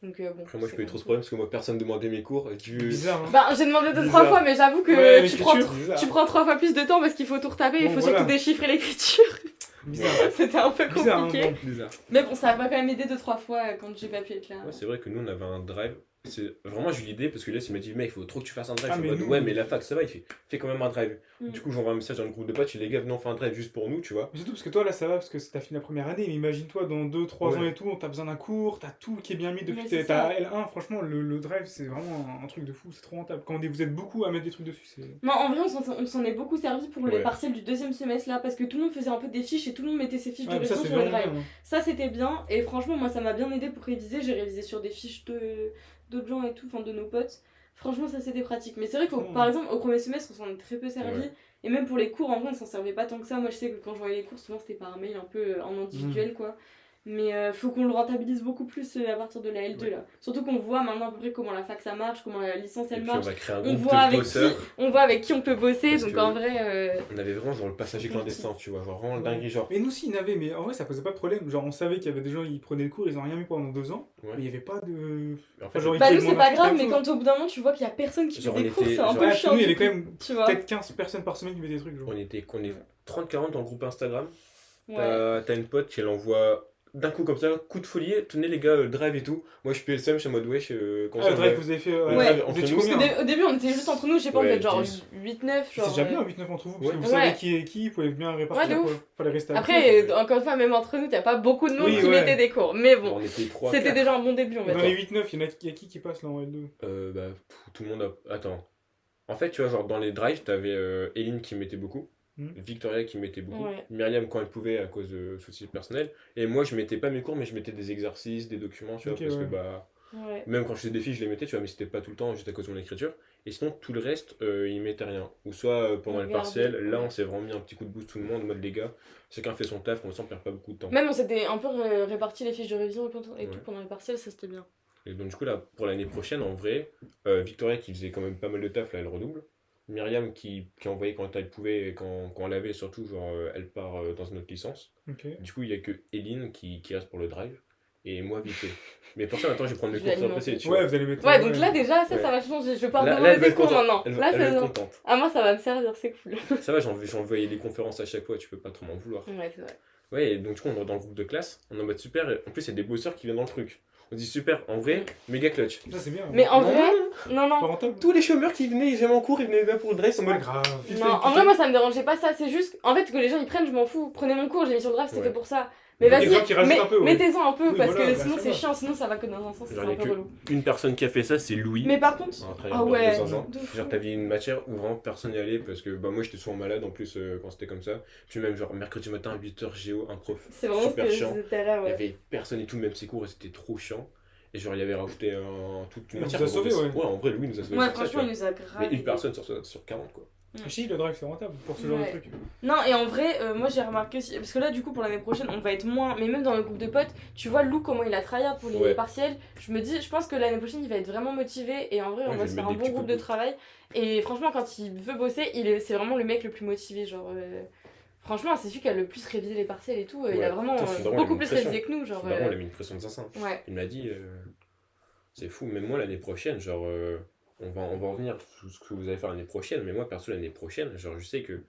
Donc bon. Après, moi, je c'est peux eu quand trop ce même problème parce que moi, personne demandait mes cours. Et tu... Bizarre. Hein. Bah, j'ai demandé 2-3 Bizarre. fois, mais j'avoue que Ouais, tu prends l'écriture, bizarre. tu prends 3 fois plus de temps parce qu'il faut tout retaper, il Bon, faut voilà. surtout déchiffrer l'écriture. Bizarre. C'était un peu Bizarre, hein, compliqué. bon. Bizarre. Mais bon, ça m'a quand même aidé 2-3 fois quand j'ai pas pu être là. Ouais, c'est vrai que nous, on avait un drive. C'est vraiment, j'ai eu l'idée parce que là, il m'a dit, mec, il faut trop que tu fasses un drive. Ah, Je suis mais en mode, nous- ouais, mais la fac, ça va, il fait, fais quand même un drive. Mm. Du coup, j'envoie un message dans le groupe de potes, je dis, les gars, venez, on fait un drive juste pour nous, tu vois. Mais surtout parce que toi là ça va parce que t'as fini la première année, mais imagine-toi dans 2-3 Ouais. ans et tout, t'as besoin d'un cours, t'as tout qui est bien mis depuis Ouais, que c'est t'as ça. L1, franchement le drive c'est vraiment un truc de fou, c'est trop rentable. Quand vous êtes beaucoup à mettre des trucs dessus, c'est. Non, en vrai, on s'en est beaucoup servi pour les Ouais. partiels du 2e semestre là, parce que tout le monde faisait un peu des fiches et tout le monde mettait ses fiches Ouais, de mais ça leçons c'est sur le vraiment drive. bien. Hein. Ça, c'était bien, et franchement, moi, ça m'a bien aidé pour réviser. J'ai révisé sur des fiches d'autres gens et tout, enfin de nos potes. Franchement, ça c'était pratique. Mais c'est vrai que Mm. par exemple, au premier semestre, on s'en est très peu servi. Ouais. Et même pour les cours, en vrai, on s'en servait pas tant que ça. Moi, je sais que quand je voyais les cours, souvent c'était par mail, un peu en individuel, quoi. Mais faut qu'on le rentabilise beaucoup plus à partir de la L2 Ouais. là. Surtout qu'on voit maintenant à peu près comment la fac ça marche, comment la licence Et elle puis on marche. va créer un On groupe voit, de bosseurs. on voit avec qui on peut bosser, Parce donc que- en vrai. On avait vraiment genre le passager clandestin, tu vois, genre vraiment le dinguerie, genre. Mais nous aussi, il y en avait, mais en vrai, ça posait pas de problème. Genre, on savait qu'il y avait des gens, ils prenaient le cours, ils ont rien mis pendant 2 ans, Ouais. mais il y avait pas de. En fait, genre, Bah, ils nous demandaient c'est pas un truc grave, comme mais ça. quand au bout d'un moment tu vois qu'il y a personne qui Genre, fait des on cours, était- c'est un genre, peu Ouais, chiant. nous, il y avait du quand coup, même tu vois. peut-être 15 personnes par semaine qui mettaient des trucs. Genre. on est 30-40 dans le groupe Instagram. Ouais. T'as une pote qui elle envoie d'un coup comme ça, coup de folie, tenez les gars, le drive et tout. Moi je suis PSM, je suis en mode wesh, comment Ah, ça le on drive va- que vous avez fait. Le Ouais. drive Vous entre étiez nous. Parce que combien au début on était juste entre nous, je sais pas, on Ouais, devait être genre 10. 8-9. Genre, C'est déjà bien, 8-9 entre vous, parce que vous Ouais. savez qui est qui, vous pouvez bien répartir. Ouais, de quoi. ouf. Fallait rester à Après, deux. encore une fois, même entre nous, t'as pas beaucoup de monde Oui, qui ouais. mettait des cours. Mais bon, On était 3 c'était déjà un bon début, on va Dans dire. les 8-9, il y a qui passe là en L2? Tout le monde a. Attends. En fait, tu vois, genre dans les drives, t'avais Eline qui mettait beaucoup, Hmm. Victoria qui mettait beaucoup, Ouais. Myriam quand elle pouvait à cause de soucis personnels, et moi je mettais pas mes cours, mais je mettais des exercices, des documents, tu vois, Ok, parce que ouais. bah. Ouais. Même quand je faisais des fiches, je les mettais, tu vois, mais c'était pas tout le temps, juste à cause de mon écriture. Et sinon, tout le reste, ils mettaient rien. Ou soit pendant les Regardez, partiels, là ouais. on s'est vraiment mis un petit coup de boost tout le monde, en mode les gars, chacun fait son taf, comme ça on perd pas beaucoup de temps. Même on s'était un peu réparti les fiches de révision et tout Ouais. pendant les partiels, ça c'était bien. Et donc du coup là, pour l'année prochaine, en vrai, Victoria qui faisait quand même pas mal de taf, là elle redouble. Myriam qui envoyait quand elle pouvait, et quand elle avait surtout, genre elle part dans une autre licence. Ok. Du coup il y a que Eline qui reste pour le drive, et moi vite fait. Mais pour ça maintenant je vais prendre le Je vais cours sur alimenter. PC, tu Ouais, vois. vous allez mettre. Ouais, donc là déjà, ça Ouais. va changer. Je vais pouvoir Là, demander elle va des être cours contente. maintenant. Elle Là, va être c'est contente. Ah, moi ça va me servir, c'est cool. Ça va, j'envoyais des conférences à chaque fois, tu peux pas trop m'en vouloir. Ouais, c'est vrai. Ouais, et donc du coup, on est dans le groupe de classe, on est en mode super, et en plus, il y a des bosseurs qui viennent dans le truc. On dit super, en vrai, méga clutch. Ça, c'est bien. Mais en Non, vrai, Pas non, non. rentable. Tous les chômeurs qui venaient, ils venaient en cours, ils venaient même pour le dress en C'est pas mode. grave. Non, en vrai, moi ça me dérangeait pas ça. C'est juste, en fait, que les gens ils prennent, je m'en fous. Prenez mon cours, j'ai mis sur le draft, c'est Ouais. fait pour ça. Mais Il y a vas-y, des gens qui rajoutent un peu, ouais. mettez-en un peu Oui, parce voilà, que bah, sinon ça c'est va. chiant, sinon ça va que dans un sens, c'est Genre, un il y a peu que relou. une personne qui a fait ça, c'est Louis. Mais par contre, Un travailleur ah ouais, de 200 ans. de fou. Genre, t'avais une matière où vraiment personne n'y allait parce que bah, moi j'étais souvent malade en plus quand c'était comme ça. Puis même, genre, mercredi matin, 8h géo, un prof C'est vraiment ce super que je chiant. disais tout à l'heure, Il y ouais. avait personne et tout, même ses cours, et c'était trop chiant. Et genre, il avait rajouté toute une Il matière. nous a sauvés, ouais. Ouais, en vrai, Louis nous a sauvés. Ouais, sur ça, tu franchement, il vois. nous a grave. Mais une personne sur 40, quoi. Si, le drive, c'est rentable pour ce genre de Ouais. truc. Non, et en vrai, moi j'ai remarqué aussi, parce que là du coup pour l'année prochaine on va être moins, mais même dans le groupe de potes, tu vois Lou comment il a tryhard pour les Ouais. partiels, je pense que l'année prochaine il va être vraiment motivé et en vrai on Ouais, va je se vais faire mettre un des bon petits groupe de coups de travail et franchement quand il veut bosser, c'est vraiment le mec le plus motivé, genre franchement c'est celui qui a le plus révisé les partiels et tout, il Ouais. a vraiment Putain, son daron, il a beaucoup mis plus une pression. révisé que nous, genre Son daron, il a mis une pression de assassin. ouais. Il m'a dit, c'est fou, même moi l'année prochaine, genre, on va en revenir sur ce que vous allez faire l'année prochaine, mais moi perso l'année prochaine, genre, je sais que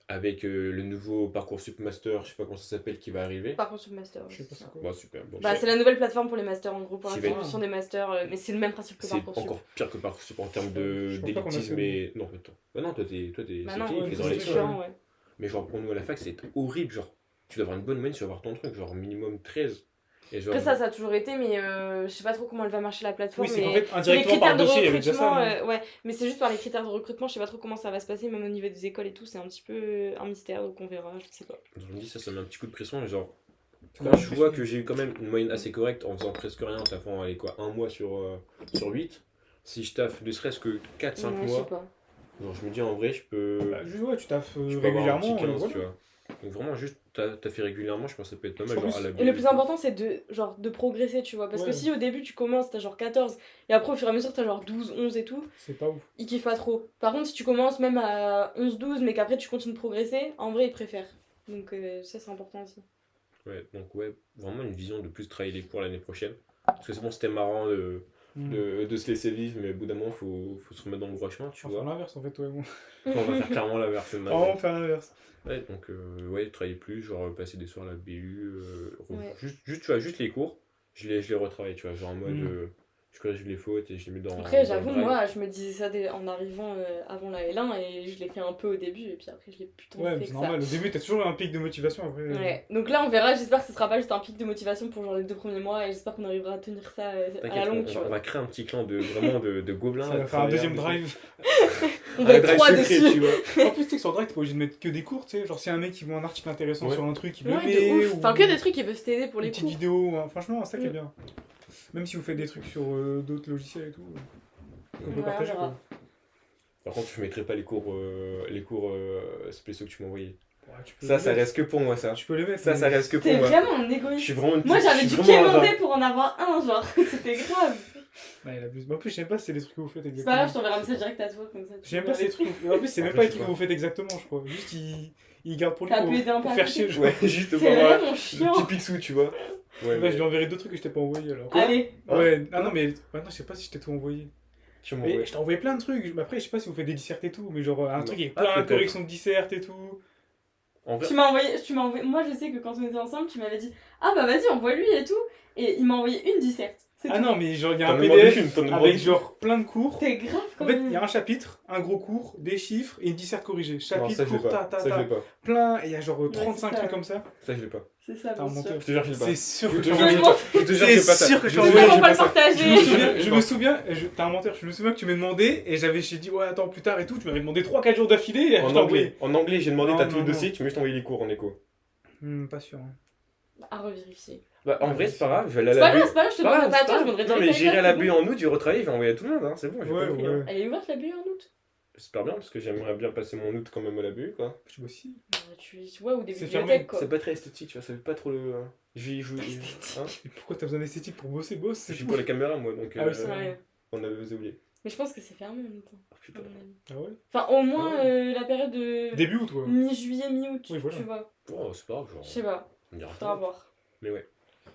avec le nouveau Parcoursup Master, je sais pas comment ça s'appelle, qui va arriver. Par contre sur le master, Je sais pas c'est ça. c'est quoi. Bah, super. Bon, Bah c'est la nouvelle plateforme pour les masters en gros, pour Qui va l'attribution des masters, mais c'est le même principe que c'est Parcoursup. encore pire que Parcoursup en termes Je pense pas qu'on a d'élitisme fait, et. Non, attends. Bah non, toi t'es Bah c'est non, qui ouais, est c'est dans les différent. ouais. Mais genre pour nous à la fac, c'est horrible, genre, tu dois avoir une bonne moyenne, tu dois avoir ton truc, genre minimum 13. Et genre, Après ça a toujours été, mais je sais pas trop comment elle va marcher la plateforme. Oui, c'est mais qu'en fait, sur les indirectement par critères de dossier, il y avait déjà recrutement, ça. non ouais, mais c'est juste par les critères de recrutement, je sais pas trop comment ça va se passer, même au niveau des écoles et tout, c'est un petit peu un mystère, donc on verra, je sais pas. je me dis, ça met un petit coup de pression, et genre. Ça Quand m'a je vois impressionné. que j'ai eu quand même une moyenne assez correcte en faisant presque rien, en taffant allez, quoi, un mois sur 8, si je taffe ne serait-ce que 4-5 Ouais, je sais mois, pas. genre, je me dis en vrai, je peux, Bah, juste, ouais, tu taffes je peux avoir un régulièrement. petit 15, voilà. tu vois. Donc vraiment, juste taffer régulièrement, je pense que ça peut être pas mal, En genre plus- à la Et le plus important, c'est de progresser, tu vois, parce que Ouais. si au début tu commences, t'as genre 14, et après au fur et à mesure t'as genre 12, 11 et tout, C'est pas ouf. ils kiffent pas trop. Par contre, si tu commences même à 11, 12, mais qu'après tu continues de progresser, en vrai ils préfèrent. Donc ça c'est important aussi. Ouais, donc ouais, vraiment une vision de plus travailler les cours l'année prochaine. Parce que c'est bon, c'était marrant de se laisser vivre, mais au bout d'un moment, faut se remettre dans le droit chemin, tu On va faire vois. l'inverse en fait, ouais. Bon. On va faire clairement l'inverse, c'est Vraiment marrant. faire l'inverse. Ouais, donc ouais, travailler plus, genre passer des soirs à la BU, Ouais. juste, tu vois, juste les cours, je les retravaille, tu vois, genre en mode, je corrige les fautes et je les mets dans Après, dans j'avoue, le drive. moi, je me disais ça en arrivant avant la L1 et je l'ai fait un peu au début et puis après, je l'ai putain Ouais, fait mais que c'est ça. normal. Au début, t'as toujours un pic de motivation après. Ouais. Donc là, on verra. J'espère que ce sera pas juste un pic de motivation pour genre les 2 premiers mois et j'espère qu'on arrivera à tenir ça à la T'inquiète, longue, on, tu on vois. va créer un petit clan de gobelins. Ça va de faire un deuxième travailleurs, drive. On un va être drive 3 secret, dessus. tu vois. En plus, tu sais que sur le drive, t'es pas obligé de mettre que des cours, tu sais. Genre, si un mec qui voit un article intéressant Ouais. sur un truc, il Ouais, le de met. ouf. Enfin, que des trucs qui peuvent t'aider pour Une les petite cours. vidéo, hein. Franchement, ça qui est Mm. bien. Même si vous faites des trucs sur d'autres logiciels et tout, qu'on peut Ouais, partager on verra. quoi. Par contre, je mettrai pas les cours spéciaux que tu m'as envoyés. Ouais, tu peux Ça, les ça mettre. reste que pour moi, ça. Tu peux les mettre. Ça, mais- ça reste que pour T'es moi. vraiment un Je égoïste. suis vraiment. Moi, j'avais je dû suis vraiment un quémander rat. pour en avoir un, genre. C'était grave. Ouais, il abuse. Mais en plus, je sais pas si c'est les trucs que vous faites C'est pas grave, je exactement. t'enverrai un message direct à toi, comme ça. Je sais même pas si c'est les trucs. En plus, c'est En même fait, pas les je sais trucs que pas. vous faites exactement, je crois. Juste, il garde pour lui Ça peut aider un pour peu faire à chier. côté. Genre. Ouais, juste C'est pour moi. vraiment Le chiant. petit pixou, tu vois. Ouais, Ouais, je lui enverrai 2 trucs que je t'ai pas envoyé alors. Allez. Ouais, ah Hein non, mais. Ouais, non, je sais pas si je t'ai tout envoyé. Tu Mais m'envoies. je t'ai envoyé plein de trucs. Mais après, je sais pas si vous faites des dissertes et tout, mais genre un Non. truc avec Ah, plein de peut-être. corrections de dissertes et tout. En vrai, Tu m'as envoyé. Moi, je sais que quand on était ensemble, tu m'avais dit ah bah vas-y, envoie lui et tout. Et il m'a envoyé une disserte. C'est Ah tout. non, mais genre, il y a t'en un as demandé PDF une, t'en as demandé avec une. genre plein de cours. T'es grave quand En fait, même. il y a un chapitre, un gros cours, des chiffres et une disserte corrigée. Non, Chapitre, ça, je l'ai cours, pas. ta, Ça, je ta, l'ai pas. plein. Et il y a genre Ouais, 35 c'est ça. trucs comme ça. Ça, je l'ai pas. C'est ça, T'es un bien sûr. menteur. Je te jure, je l'ai pas. C'est sûr Je que te tu jure, as je Je l'ai m'en pas. Je te jure, j'ai C'est pas ça. sûr que Je tu te as jure, envoyé, j'ai Comment pas pas le ça. partager Je me souviens, t'es un menteur, je me souviens que tu m'as demandé et j'ai dit ouais attends plus tard et tout, tu m'avais demandé 3-4 jours d'affilée et je En t'ai envoyé. anglais. En anglais, j'ai demandé, Non, t'as tout le non, dossier, tu veux que je t'envoie les cours en écho. Pas sûr. Hein. À revérifier. Bah, en Ouais, vrai, c'est c'est pas grave, je vais aller à C'est la pas grave, BU. c'est pas grave, je te Pas grave, demanderai pas à c'est toi, je pas demanderai grave. Non, mais direct à j'irai à Elsa, la c'est BU bon. en août, je vais retravailler, je vais envoyer à tout le monde, hein, c'est bon, j'ai Ouais, compris. hein. ouais. Elle est ouverte la BU en août. J'espère bien, parce que j'aimerais bien passer mon août quand même à la BU, quoi. Je sais pas si. Tu vois, ou des C'est bibliothèques fermé. quoi. C'est pas très esthétique, tu vois, ça fait pas trop le. Je hein Mais pourquoi t'as besoin d'esthétique pour bosser, boss? Je C'est suis tout. pour les caméras, moi, donc Ah oui, c'est Ouais. on avait oublié. Mais je pense que c'est fermé en même temps. Oh, putain. à mon avis. Ah ouais? Enfin, au moins Ah la période de Début ou toi? mi-juillet, mi-août, Oui, voilà. tu vois. Oh, c'est pas grave, genre. Je sais pas, On ira faudra voir. Mais ouais.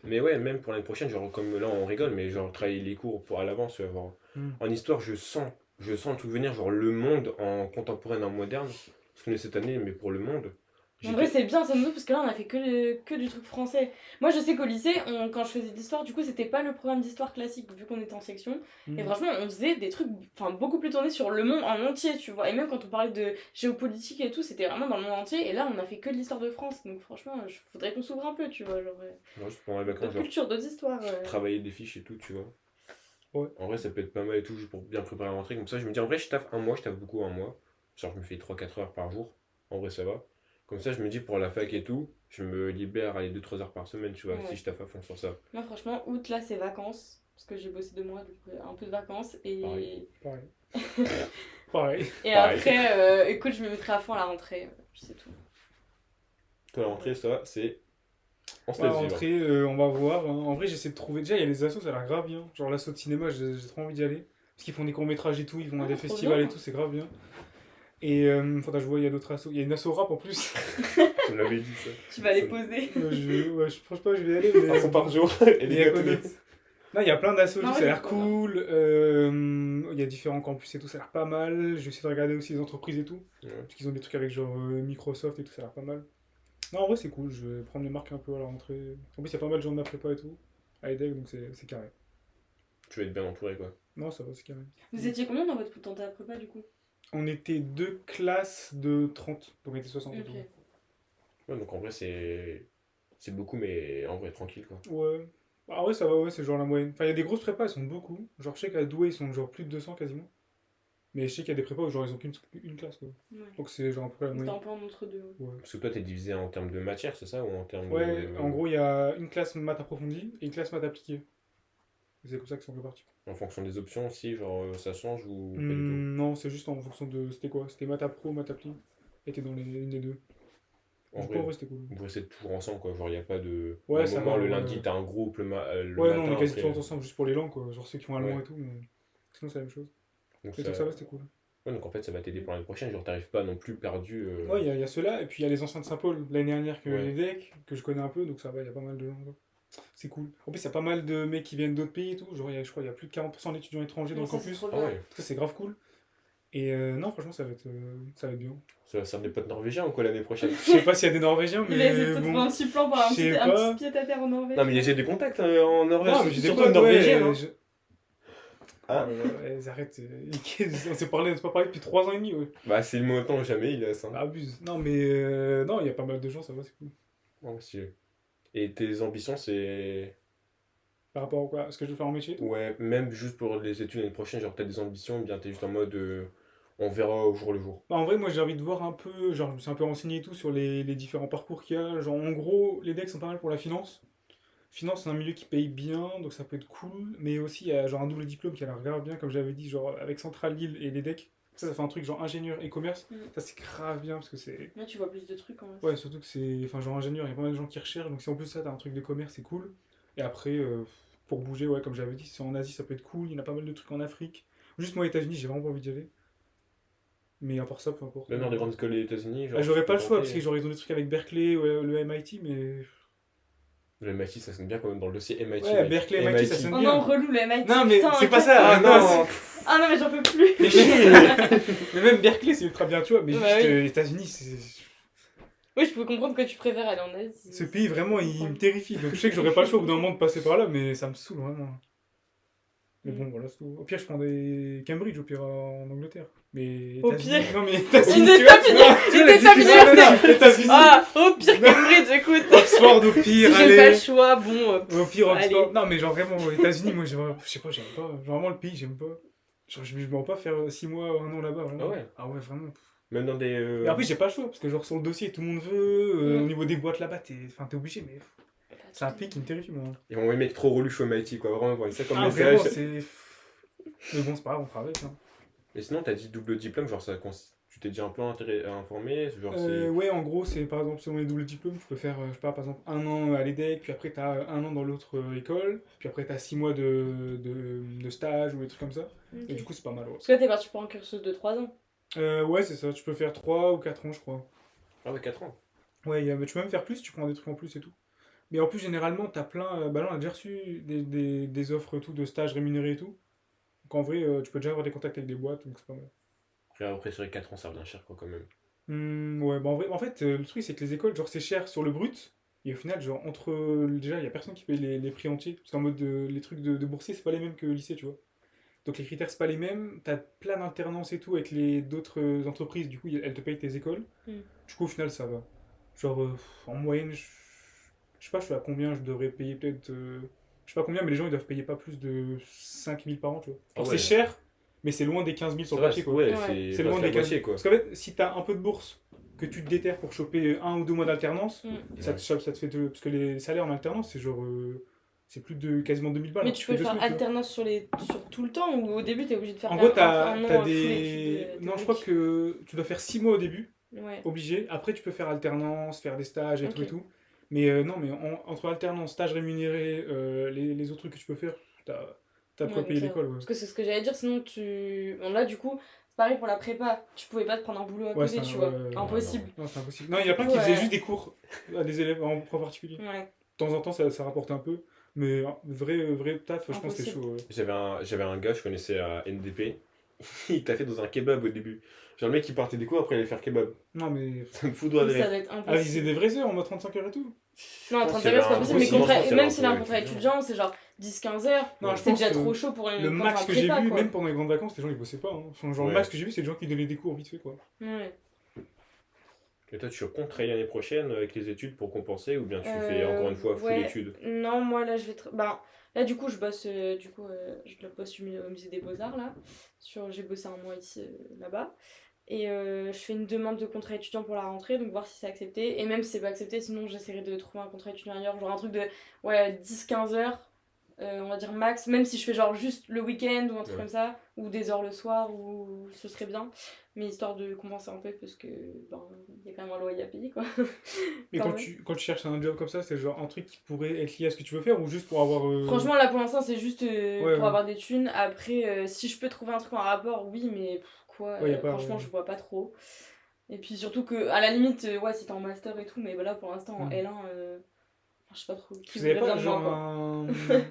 Mais ouais, même pour l'année prochaine, genre, comme là on rigole, mais genre, travailler les cours pour à l'avance, tu vas voir. Hmm. En histoire, je sens le truc venir, genre, le monde en contemporain et en moderne. Parce qu'on est cette année, mais pour le monde. En vrai, c'est bien, ça nous parce que là, on a fait que du truc français. Moi, je sais qu'au lycée, quand je faisais de l'histoire, du coup, c'était pas le programme d'histoire classique, vu qu'on était en section. Et franchement, on faisait des trucs beaucoup plus tournés sur le monde en entier, tu vois. Et même quand on parlait de géopolitique et tout, c'était vraiment dans le monde entier. Et là, on a fait que de l'histoire de France. Donc franchement, faudrait qu'on s'ouvre un peu, tu vois. Genre, Juste pendant les vacances, d'autres genre, cultures, d'autres histoires. travailler des fiches et tout, tu vois. Ouais. En vrai, ça peut être pas mal et tout, juste pour bien préparer la rentrée. Comme ça, je me dis, en vrai, je taffe un mois, je taffe beaucoup un mois. Genre, je me fais 3-4 heures par jour. En vrai, ça va. Comme ça, je me dis, pour la fac et tout, je me libère à les 2-3 heures par semaine, tu vois, Ouais. si je taffe à fond sur ça. Moi, franchement, août, là, c'est vacances. Parce que j'ai bossé 2 mois, donc un peu de vacances. Et, Pareil. Pareil. Pareil. et Pareil. après, écoute, je me mettrai à fond à la rentrée. C'est tout. Toi, la rentrée, ça, c'est. On se À la laisse vivre. rentrée, on va voir. Hein. En vrai, j'essaie de trouver. Déjà, il y a les assos, ça a l'air grave bien. Genre l'asso de cinéma, j'ai trop envie d'y aller. Parce qu'ils font des courts-métrages et tout, ils vont à Ah, des trop festivals bien. et tout, c'est grave bien. Et faudra que je vois, il y a d'autres assos. Il y a une asso rap en plus. Tu me l'avais dit, ça. Tu vas les Ça- poser. Je pense pas que je vais y aller. Mais... Un son par jour, et Il les y a gars quoi tous les- d'autre? Non, il y a plein d'assos, Non, ça a ouais, l'air c'est trop bien. cool. Il y a différents campus et tout, ça a l'air pas mal. Je vais essayer de regarder aussi les entreprises et tout. Ouais. Parce qu'ils ont des trucs avec genre Microsoft et tout, ça a l'air pas mal. Non, en vrai, c'est cool. Je vais prendre les marques un peu à la rentrée. En plus, il y a pas mal de gens de ma prépa et tout. À EDEC, donc c'est carré. Tu vas être bien entouré, quoi. Non, ça va, c'est carré. Vous étiez combien dans votre dans ta prépa, du coup? On était 2 classes de 30, donc on était 60 et Ok. tout. Ouais, donc en vrai, c'est beaucoup, mais en vrai, tranquille, quoi. Ouais. Ah ouais, ça va, ouais, c'est genre la moyenne. Enfin, il y a des grosses prépas, ils sont beaucoup. Genre, je sais qu'à Douai, ils sont genre plus de 200 quasiment. Mais je sais qu'il y a des prépas où genre ils ont qu'une classe, quoi. Ouais. Donc c'est genre à peu près la Donc t'es moyenne. un peu en entre-deux. Ouais. Parce que toi, t'es divisé en termes de matière, c'est ça? Ou en termes Ouais, de. en gros, il y a une classe maths approfondie et une classe maths appliquée. C'est comme ça qu'ils sont répartis. En fonction des options aussi, genre, ça change ou pas du tout? Non, c'est juste en fonction de. C'était quoi? C'était maths appro, maths appli. Et t'es dans une des deux. En Du coup, vrai, en vrai, c'était cool. vous restez toujours ensemble, quoi. Genre, il n'y a pas de. Ouais, un ça moment, va, le ouais, lundi, ouais. t'as un groupe, le Ouais, matin, non, on est quasi après. toujours ensemble juste pour les langues, quoi. Genre ceux qui font allemand Ouais. et tout, mais sinon c'est la même chose. Donc, Et donc ça va, c'était cool. Ouais, donc en fait, ça va t'aider pour l'année prochaine. Genre, t'arrives pas non plus perdu. Ouais, il y a ceux-là, et puis il y a les anciens de Saint-Paul, l'année dernière que Ouais. les decks, que je connais un peu, donc ça va, il y a pas mal de gens. Quoi. C'est cool. En plus, il y a pas mal de mecs qui viennent d'autres pays et tout. Genre, je crois qu'il y a plus de 40% d'étudiants étrangers dans le Ça, c'est campus. trop Ah bien. ouais, Donc ça, c'est grave cool. Et non, franchement, ça va être bien. ça va servir des potes norvégiens ou quoi l'année prochaine? Je sais pas s'il y a des Norvégiens, Il a essayé mais de trouver bon. un petit plan pour un je sais petit pas. pied à terre en Norvège. Non, mais j'ai des contacts en Norvège, Non, mais j'ai des surtout potes, norvégiens. ouais, hein. Ah, ils arrêtent. On s'est pas parlé depuis 3 ans et demi, ouais. Bah, c'est le moment jamais, il a ça. Ça abuse. Non, mais non, il y a pas mal de gens, ça va, c'est cool. Oh, stylé. Et tes ambitions, c'est. Par rapport à quoi? À ce que je veux faire en métier et tout. Ouais, même juste pour les études l'année prochaine, genre t'as des ambitions, ou bien t'es juste en mode on verra au jour le jour. Bah, en vrai, moi j'ai envie de voir un peu, genre je me suis un peu renseigné et tout sur les différents parcours qu'il y a. Genre en gros, les decks sont pas mal pour la finance. Finance, c'est un milieu qui paye bien, donc ça peut être cool. Mais aussi, il y a genre un double diplôme qui a l'air grave bien, comme j'avais dit, genre avec Central Lille et les decks. Ça fait un truc genre ingénieur et commerce. Mm. Ça, c'est grave bien parce que c'est. Là, tu vois plus de trucs en vrai. Ouais, surtout que c'est. Enfin, genre ingénieur, il y a pas mal de gens qui recherchent. Donc, si en plus ça, t'as un truc de commerce, c'est cool. Et après, pour bouger, ouais, comme j'avais dit, si c'est en Asie, ça peut être cool. Il y en a pas mal de trucs en Afrique. Juste moi, aux États-Unis, j'ai vraiment pas envie d'y aller. Mais à part ça, peu importe. Même dans les grandes écoles des États-Unis, genre. Ah, j'aurais tu pas peux le choix tenter. parce que genre, ils ont des trucs avec Berkeley, ouais, le MIT, mais. Le MIT, ça sonne bien quand même dans le dossier MIT. Ouais, mec. Berkeley, MIT, ça sonne Oh bien. non, relou le MIT. Non, mais putain, c'est pas qu'est-ce ça. que- Ah non. Ah non, mais j'en peux plus. Mais même Berkeley, c'est ultra bien, tu vois. Mais Bah juste oui. les États-Unis, c'est. Oui, je peux comprendre que tu préfères aller en Asie. Ce pays, vraiment, il me terrifie. Donc, je sais que j'aurais pas le choix au bout d'un moment de passer par là, mais ça me saoule vraiment. Mais bon, voilà, c'est tout. Au pire, je prendrais Cambridge, au pire, en Angleterre. Mais Au États-Unis. pire. Non, mais États-Unis. Une tu étape vois, tu vois, une la étape discussion, universitaire. non, États-Unis. Ah, au pire Cambridge, écoute. Oxford, au Si pire, j'ai pas le allez. choix, bon. Au pire, Oxford. Allez. Non, mais genre vraiment, aux États-Unis, moi, je sais pas, j'aime pas. Genre, vraiment, le pays, j'aime pas. Genre, je me vois pas faire 6 mois, 1 an là-bas. Vraiment. Ah ouais. Ah ouais, vraiment. Même dans des. Et après, j'ai pas le choix, parce que genre, sur le dossier, tout le monde veut. Au niveau des boîtes là-bas, t'es obligé, mais c'est un pays qui me terrifie, moi. Ils vont les mecs trop relus au MIT, quoi. Vraiment, ils voient ça comme Ah, message. vraiment, c'est. Mais bon, c'est pas grave, on travaille. Hein. Et sinon, t'as dit double diplôme, genre ça tu t'es déjà un peu informé, genre Ouais, en gros, c'est par exemple, selon les doubles diplômes, tu peux faire, je sais pas, par exemple, 1 an à l'EDEC, puis après, t'as 1 an dans l'autre école, puis après, t'as 6 mois de stage ou des trucs comme ça. Et du coup, c'est pas mal. Ouais, Parce que là, t'es parti pour un cursus de 3 ans. Ouais, c'est ça, tu peux faire 3 ou 4 ans, je crois. Ah ouais, 4 ans. Ouais, mais tu peux même faire plus, tu prends des trucs en plus et tout. Mais en plus, généralement, t'as plein. Bah là, on a déjà reçu des offres et tout, de stages rémunérés et tout. Donc en vrai, tu peux déjà avoir des contacts avec des boîtes, donc c'est pas mal. Après, sur les 4 ans, ça revient cher, quoi, quand même. Ouais, bah en vrai, en fait, le truc c'est que les écoles, genre c'est cher sur le brut, et au final, genre entre. Déjà, il y a personne qui paye les prix entiers, parce qu'en mode les trucs de boursier, c'est pas les mêmes que le lycée, tu vois. Donc les critères, c'est pas les mêmes, t'as plein d'alternances et tout avec les d'autres entreprises, du coup, elles te payent tes écoles. Mm. Du coup, au final, ça va. Genre, en moyenne, je sais pas, je suis à combien, je devrais payer peut-être. Je sais pas combien, mais les gens ils doivent payer pas plus de 5 000 par an, tu vois. Ah Alors ouais. c'est cher, mais c'est loin des 15 000 sur Ça le va, papier, quoi. ouais, Ouais. C'est loin presque la des 15 moitié, 000. quoi. Parce qu'en fait, si t'as un peu de bourse, que tu te déterres pour choper 1 ou 2 mois d'alternance, Mm. ça te fait. Parce que les salaires en alternance, c'est genre. C'est plus de quasiment 2000 balles. Mais hein, tu fais peux 2 faire SMIC, tu vois. alternance sur tout le temps ou au début t'es obligé de faire En quand gros, même un an t'as full des. études Non, je crois théoriques. que tu dois faire 6 mois au début, Ouais. obligé. Après, tu peux faire alternance, faire des stages et tout Ok. et tout. Mais non, mais entre alternance, stage rémunéré, les autres trucs que tu peux faire, t'as de quoi Ouais, payer donc ça va. l'école. Ouais, Parce que c'est ce que j'allais dire, sinon tu. Bon, là, du coup, c'est pareil pour la prépa. Tu pouvais pas te prendre un boulot à Ouais, côté, c'est tu un- vois. ouais, Impossible. non, c'est impossible. Non, il y a plein qui Ouais. faisaient juste des cours à des élèves en prof particulier. Ouais. De temps en temps, ça rapporte un peu. Mais vrai taf, je pense que c'était Impossible. chaud. Ouais. J'avais un gars, je connaissais à NDP, il t'a fait dans un kebab au début. Genre le mec il partait des cours, après il allait faire kebab. Non, mais. Ça me fout droit de Ça rire. va être Ah, ils impossible. faisaient des vraies heures en mode 35 heures et tout. Non, Je pense 30 qu'il y heures, c'est avait pas un possible. Mais gros silence, même il y si avait un l'important cours étudiant, c'est genre 10-15 heures. Non, je C'est pense déjà que trop chaud pour le max que j'ai prépa, vu, quoi. même pendant les grandes vacances, les gens ils bossaient pas. Hein. Enfin, genre, le Ouais. max que j'ai vu, c'est des gens qui donnaient des cours vite fait, quoi. Ouais. Et toi tu comptes travailler l'année prochaine avec les études pour compenser ou bien tu fais encore une fois full ouais. études? Non, moi là je vais. Ben, là du coup je bosse. Je bosse au musée des Beaux-Arts là. J'ai bossé 1 mois ici là-bas. Et je fais une demande de contrat étudiant pour la rentrée, donc voir si c'est accepté. Et même si c'est pas accepté, sinon j'essaierai de trouver un contrat étudiant ailleurs, genre un truc de 10-15 heures, on va dire max. Même si je fais genre juste le week-end ou un truc Ouais. comme ça, ou des heures le soir, ou ce serait bien. Mais histoire de compenser un peu, parce que ben, y a quand même un loyer à payer quoi. Mais Quand quand tu cherches un job comme ça, c'est genre un truc qui pourrait être lié à ce que tu veux faire ou juste pour avoir. Franchement, là pour l'instant, c'est juste Ouais, pour ouais. avoir des thunes. Après, si je peux trouver un truc en rapport, oui, mais quoi, Ouais, y a pas, franchement, ouais. je vois pas trop. Et puis surtout que, à la limite, ouais, si t'es en master et tout, mais là pour l'instant, en Mm. L1, je sais pas trop. Qui Vous avez voudrait pas bien de moi, genre quoi. un.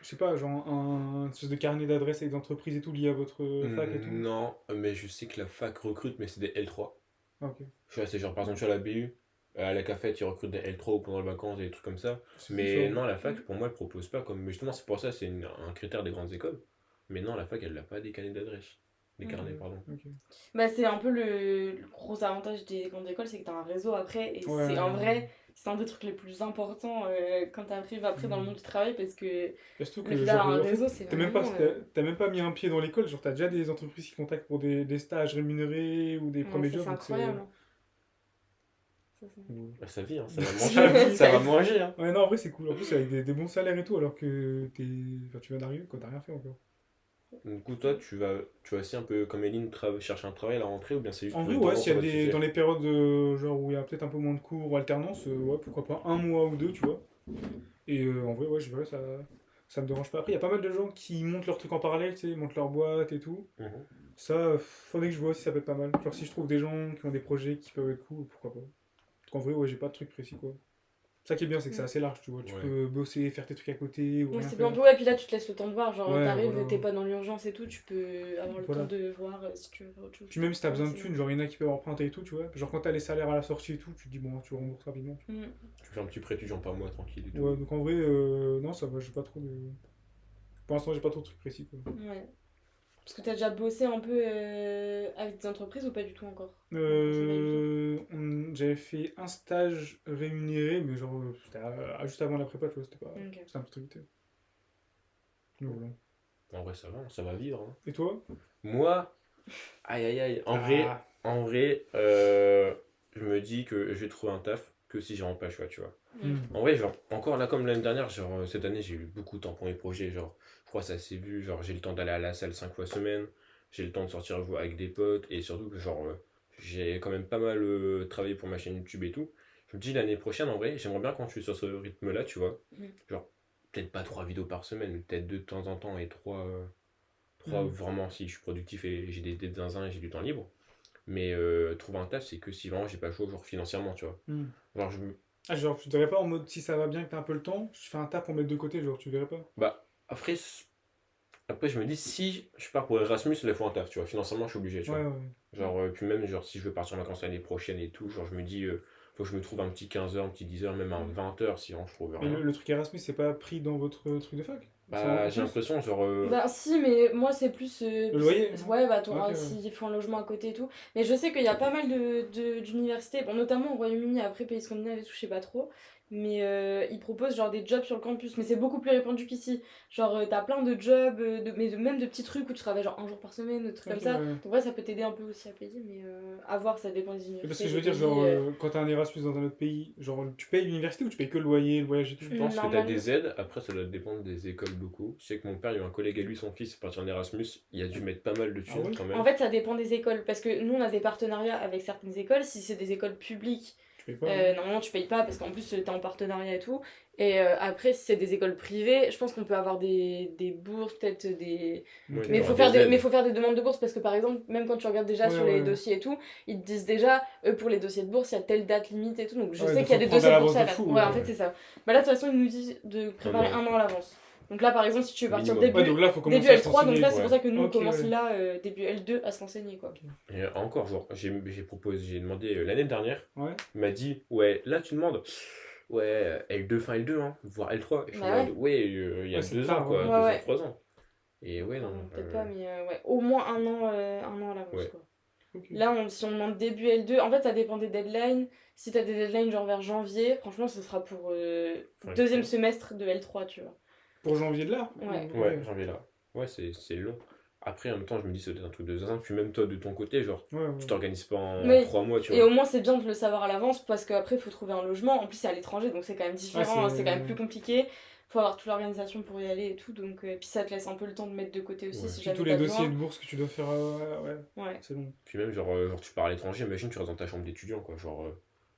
Je sais pas, genre un espèce de carnet d'adresses avec des entreprises et tout lié à votre fac et tout. Non, mais je sais que la fac recrute, mais c'est des L3. Ah, ok. Je sais, c'est genre par exemple, je suis à la BU, à la cafette, ils recrutent des L3 ou pendant les vacances, des trucs comme ça. C'est Mais fou, ça. non, la fac, pour moi, elle propose pas comme. Mais justement, c'est pour ça, c'est un critère des grandes écoles. Mais non, la fac, elle n'a pas des carnets d'adresse. Des carnets, pardon. Ok. Bah, c'est un peu le gros avantage des grandes écoles, c'est que t'as un réseau après, et Ouais. c'est en vrai, c'est un des trucs les plus importants quand t'arrives après dans le monde du travail, parce que Et surtout que le fait d'avoir genre, un en fait, réseau, c'est t'as même pas, vraiment. t'as même pas mis un pied dans l'école, genre t'as déjà des entreprises qui contactent pour des stages rémunérés ou des Ouais, premiers ça, jobs. c'est donc incroyable. hein. Ça, c'est- Ouais. Bah, ça vit, hein, ça va Ça manger. vit, Ça va manger, hein. Ouais, non, en vrai, c'est cool. En plus, avec des bons salaires et tout, alors que enfin, tu viens d'arriver, quoi, t'as rien fait encore. Du coup, toi, tu vas aussi un peu comme Eline chercher un travail à la rentrée ou bien c'est juste En pour vrai, les temps ouais, morts, s'il ça y a va te dans suffire? les périodes genre où il y a peut-être un peu moins de cours ou alternance, ouais, pourquoi pas un mois ou deux, tu vois. Et en vrai, ouais, je verrais, ça me dérange pas. Après, il y a pas mal de gens qui montent leur truc en parallèle, tu sais, ils montent leur boîte et tout. Mhm. Ça, faudrait que je vois si ça peut être pas mal. Genre, si je trouve des gens qui ont des projets qui peuvent être cool, pourquoi pas. Donc, en vrai, ouais, j'ai pas de truc précis, quoi. Ça qui est bien, c'est que c'est Mm. assez large, tu vois. Tu Ouais. peux bosser, faire tes trucs à côté ou Ouais, rien c'est bien. faire. Ouais, puis là, tu te laisses le temps de voir. Genre, Ouais, t'arrives, voilà. t'es pas dans l'urgence et tout, tu peux avoir le temps Voilà. de voir si tu veux faire autre chose. Puis même si t'as Ouais, besoin de c'est bien. thunes, genre, il y en a qui peuvent emprunter et tout, tu vois. Genre, quand t'as les salaires à la sortie et tout, tu te dis, bon, tu rembourses rapidement. Tu Mm. Tu fais un petit prêt étudiant par mois tranquille et tout. vois. Ouais, donc en vrai, non, ça va, j'ai pas trop de. Pour l'instant, j'ai pas trop de trucs précis, quoi. Ouais. Parce que t'as déjà bossé un peu avec des entreprises ou pas du tout encore? Encore, ça va éviter. J'avais fait un stage rémunéré, mais genre, c'était juste avant la prépa, tu vois, Ok. c'était un peu vite. Donc voilà. En vrai, ça va vivre, hein. Et toi? Moi, aïe aïe aïe, Ah. en vrai, je me dis que je vais trouver un taf que si j'ai vraiment pas le choix, tu vois. Mm. Hmm. En vrai, genre, encore là, comme l'année dernière, genre, cette année, j'ai eu beaucoup de temps pour mes projets. Genre, je crois que ça s'est vu. Genre, j'ai le temps d'aller à la salle 5 fois semaine. J'ai le temps de sortir jouer avec des potes. Et surtout que, genre, j'ai quand même pas mal travaillé pour ma chaîne YouTube et tout. Je me dis, l'année prochaine, en vrai, j'aimerais bien quand je suis sur ce rythme-là, tu vois. Mm. Genre, peut-être pas 3 vidéos par semaine, mais peut-être deux de temps en temps et trois Hmm. vraiment si je suis productif et j'ai des zinzins et j'ai du temps libre. Mais trouver un taf, c'est que si vraiment j'ai pas le choix, genre financièrement, tu vois. Hmm. Genre, Ah, genre, tu te verrais pas en mode si ça va bien, que t'as un peu le temps, je fais un taf pour mettre de côté, genre, tu verrais pas? bah, après, après, je me dis, si je pars pour Erasmus, il faut un taf, tu vois. Financièrement, je suis obligé, tu Ouais, vois. ouais. Genre, puis même, genre, si je veux partir en vacances l'année prochaine et tout, genre, je me dis, faut que je me trouve un petit 15 heures, un petit 10 heures, même un Mm. 20 heures, si vraiment je trouve Mais rien. le truc Erasmus, c'est pas pris dans votre truc de fac? C'est en Bah, j'ai plus? l'impression, genre, Bah si, mais moi c'est plus... Le loyer, non? ouais, bah Ok, t'auras ouais. s'il faut un logement à côté et tout. Mais je sais qu'il y a pas mal d'universités, bon, notamment au Royaume-Uni, après pays scandinaves et tout, je sais pas trop. Mais ils proposent genre des jobs sur le campus, mais c'est beaucoup plus répandu qu'ici. Genre t'as plein de jobs, même de petits trucs où tu travailles genre un jour par semaine, des trucs Ok, comme ça. ouais. Donc ouais, ça peut t'aider un peu aussi à payer, mais à voir, ça dépend des Et parce universités, que je des veux dire, genre, pays. quand t'as un Erasmus dans un autre pays, genre, tu payes l'université ou tu payes que le loyer, le voyage et tout? je pense que t'as Normalement. des aides. Après, ça doit dépendre des écoles beaucoup. Je sais que mon père, il y a eu un collègue à lui, son fils est parti en Erasmus. Il a dû mettre pas mal de Ah thunes ouais? quand En même. fait, ça dépend des écoles, parce que nous, on a des partenariats avec certaines écoles. Si c'est des écoles publiques, Tu payes pas, ouais. normalement, tu payes pas, parce qu'en plus, t'es en partenariat et tout. Et après, si c'est des écoles privées, je pense qu'on peut avoir des bourses, peut-être des... Ouais, Ok, il Mais y il aura faut faire des mais aides. faut faire des demandes de bourse, parce que par exemple, même quand tu regardes déjà ouais, sur les ouais. dossiers et tout, ils te disent déjà, pour les dossiers de bourse, il y a telle date limite et tout. Donc je Ouais, sais donc qu'il y a faut des prendre dossiers à de bourse l'avance à de faire. fou, Ouais, en ouais. fait, c'est ça. Bah là, de toute façon, ils nous disent de Un préparer an, un an à l'avance. Donc là, par exemple, si tu veux partir minimum. Ouais, donc là, faut début commencer à se L3, donc renseigner. là, c'est pour Ouais. ça que nous, on Ok, commence ouais. là, début L2, à se renseigner, quoi. Ok. Et encore, genre, j'ai proposé, j'ai demandé l'année dernière. Ouais. Il m'a dit, ouais, là tu demandes, ouais, L2, fin L2, hein, voire L3. Et je suis en Bah mode, ouais. ouais, il y a Ouais, c'est 2 ans, tard, ouais. quoi, Ouais, 2 ans, ouais. 3 ans. Et ouais, non. Enfin, peut-être pas, mais ouais. Au moins un an à l'avance, Ouais. quoi. Ok. Là, si on demande début L2, en fait, ça dépend des deadlines. Si t'as des deadlines genre vers janvier, franchement, ce sera pour Fin deuxième L3. semestre de L3, tu vois. Pour janvier de là? Ouais. Ok. Ouais, janvier là. Ouais, c'est long. Après, en même temps, je me dis, c'est peut-être un truc de zinzin. Puis même toi, de ton côté, genre, Ouais, tu ouais. t'organises pas en Oui. 3 mois, tu Et au vois. moins, c'est bien de le savoir à l'avance parce qu'après, il faut trouver un logement. En plus, c'est à l'étranger, donc c'est quand même Ouais, différent, hein, c'est quand même plus c'est. compliqué. Faut avoir toute l'organisation pour y aller et tout. Donc, puis ça te laisse un peu le temps de mettre de côté aussi Ouais. si Puis tous jamais les t'as dossiers besoin. de bourse que tu dois faire, ouais, Ouais. c'est long. Puis même, genre, tu pars à l'étranger, imagine, tu restes dans ta chambre d'étudiant, quoi. Genre,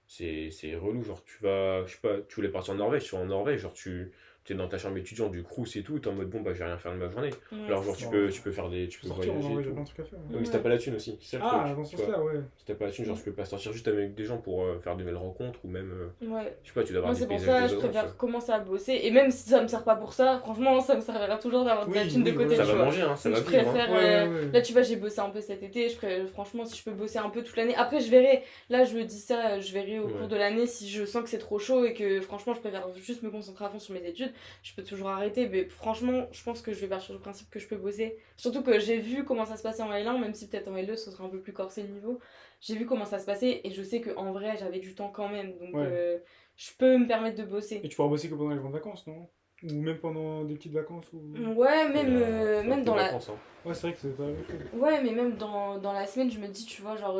c'est relou. Genre, je sais pas, tu voulais partir en Norvège, tu vas en Norvège, genre, tu es dans ta chambre d'étudiant, du crous et tout, t'es en mode, bon, bah, j'ai rien faire de ma journée. Ouais, Alors, c'est genre, sûr. Bon, tu peux faire tu tu peux peux sortir en voyager et Norvège, il y a tout. plein de trucs à faire. Non, mais Ouais. si t'as pas la thune aussi, c'est ça le Ah, truc, dans ce tu vois. sens-là, ouais. Si t'as pas la thune, genre, tu peux pas sortir juste avec des gens pour faire de nouvelles rencontres ou même, Ouais. je sais pas, tu dois avoir Moi, des c'est pour paysages ça, je désolants, tu préfère vois. commencer à bosser. Et même si ça me sert pas pour ça, franchement, ça me servira toujours d'avoir de la Oui, thune de oui, côté, voilà. Ça tu va vois. manger, hein, ça Donc va je vivre, hein. préfère. Ouais, ouais, ouais. Là, tu vois, j'ai bossé un peu cet été. Franchement, si je peux bosser un peu toute l'année. Après, je verrai. Là, je me dis ça, je verrai au cours Ouais. de l'année si je sens que c'est trop chaud et que franchement, je préfère juste me concentrer à fond sur mes études. Je peux toujours arrêter. Mais franchement, je pense que je vais partir du principe que je peux bosser. Surtout que j'ai vu comment ça se passait en L1, même si peut-être en L2, ce sera un peu plus corsé le niveau. J'ai vu comment ça se passait et je sais qu'en vrai, j'avais du temps quand même. Donc, Ouais. je peux me permettre de bosser. Et tu pourras bosser que pendant les grandes vacances, non? Ou même pendant des petites vacances ou... Ouais, Il y a même peu dans de la. vacances, hein. Ouais, c'est vrai que c'est pas la même chose. Ouais, mais même dans la semaine, je me dis, tu vois, genre,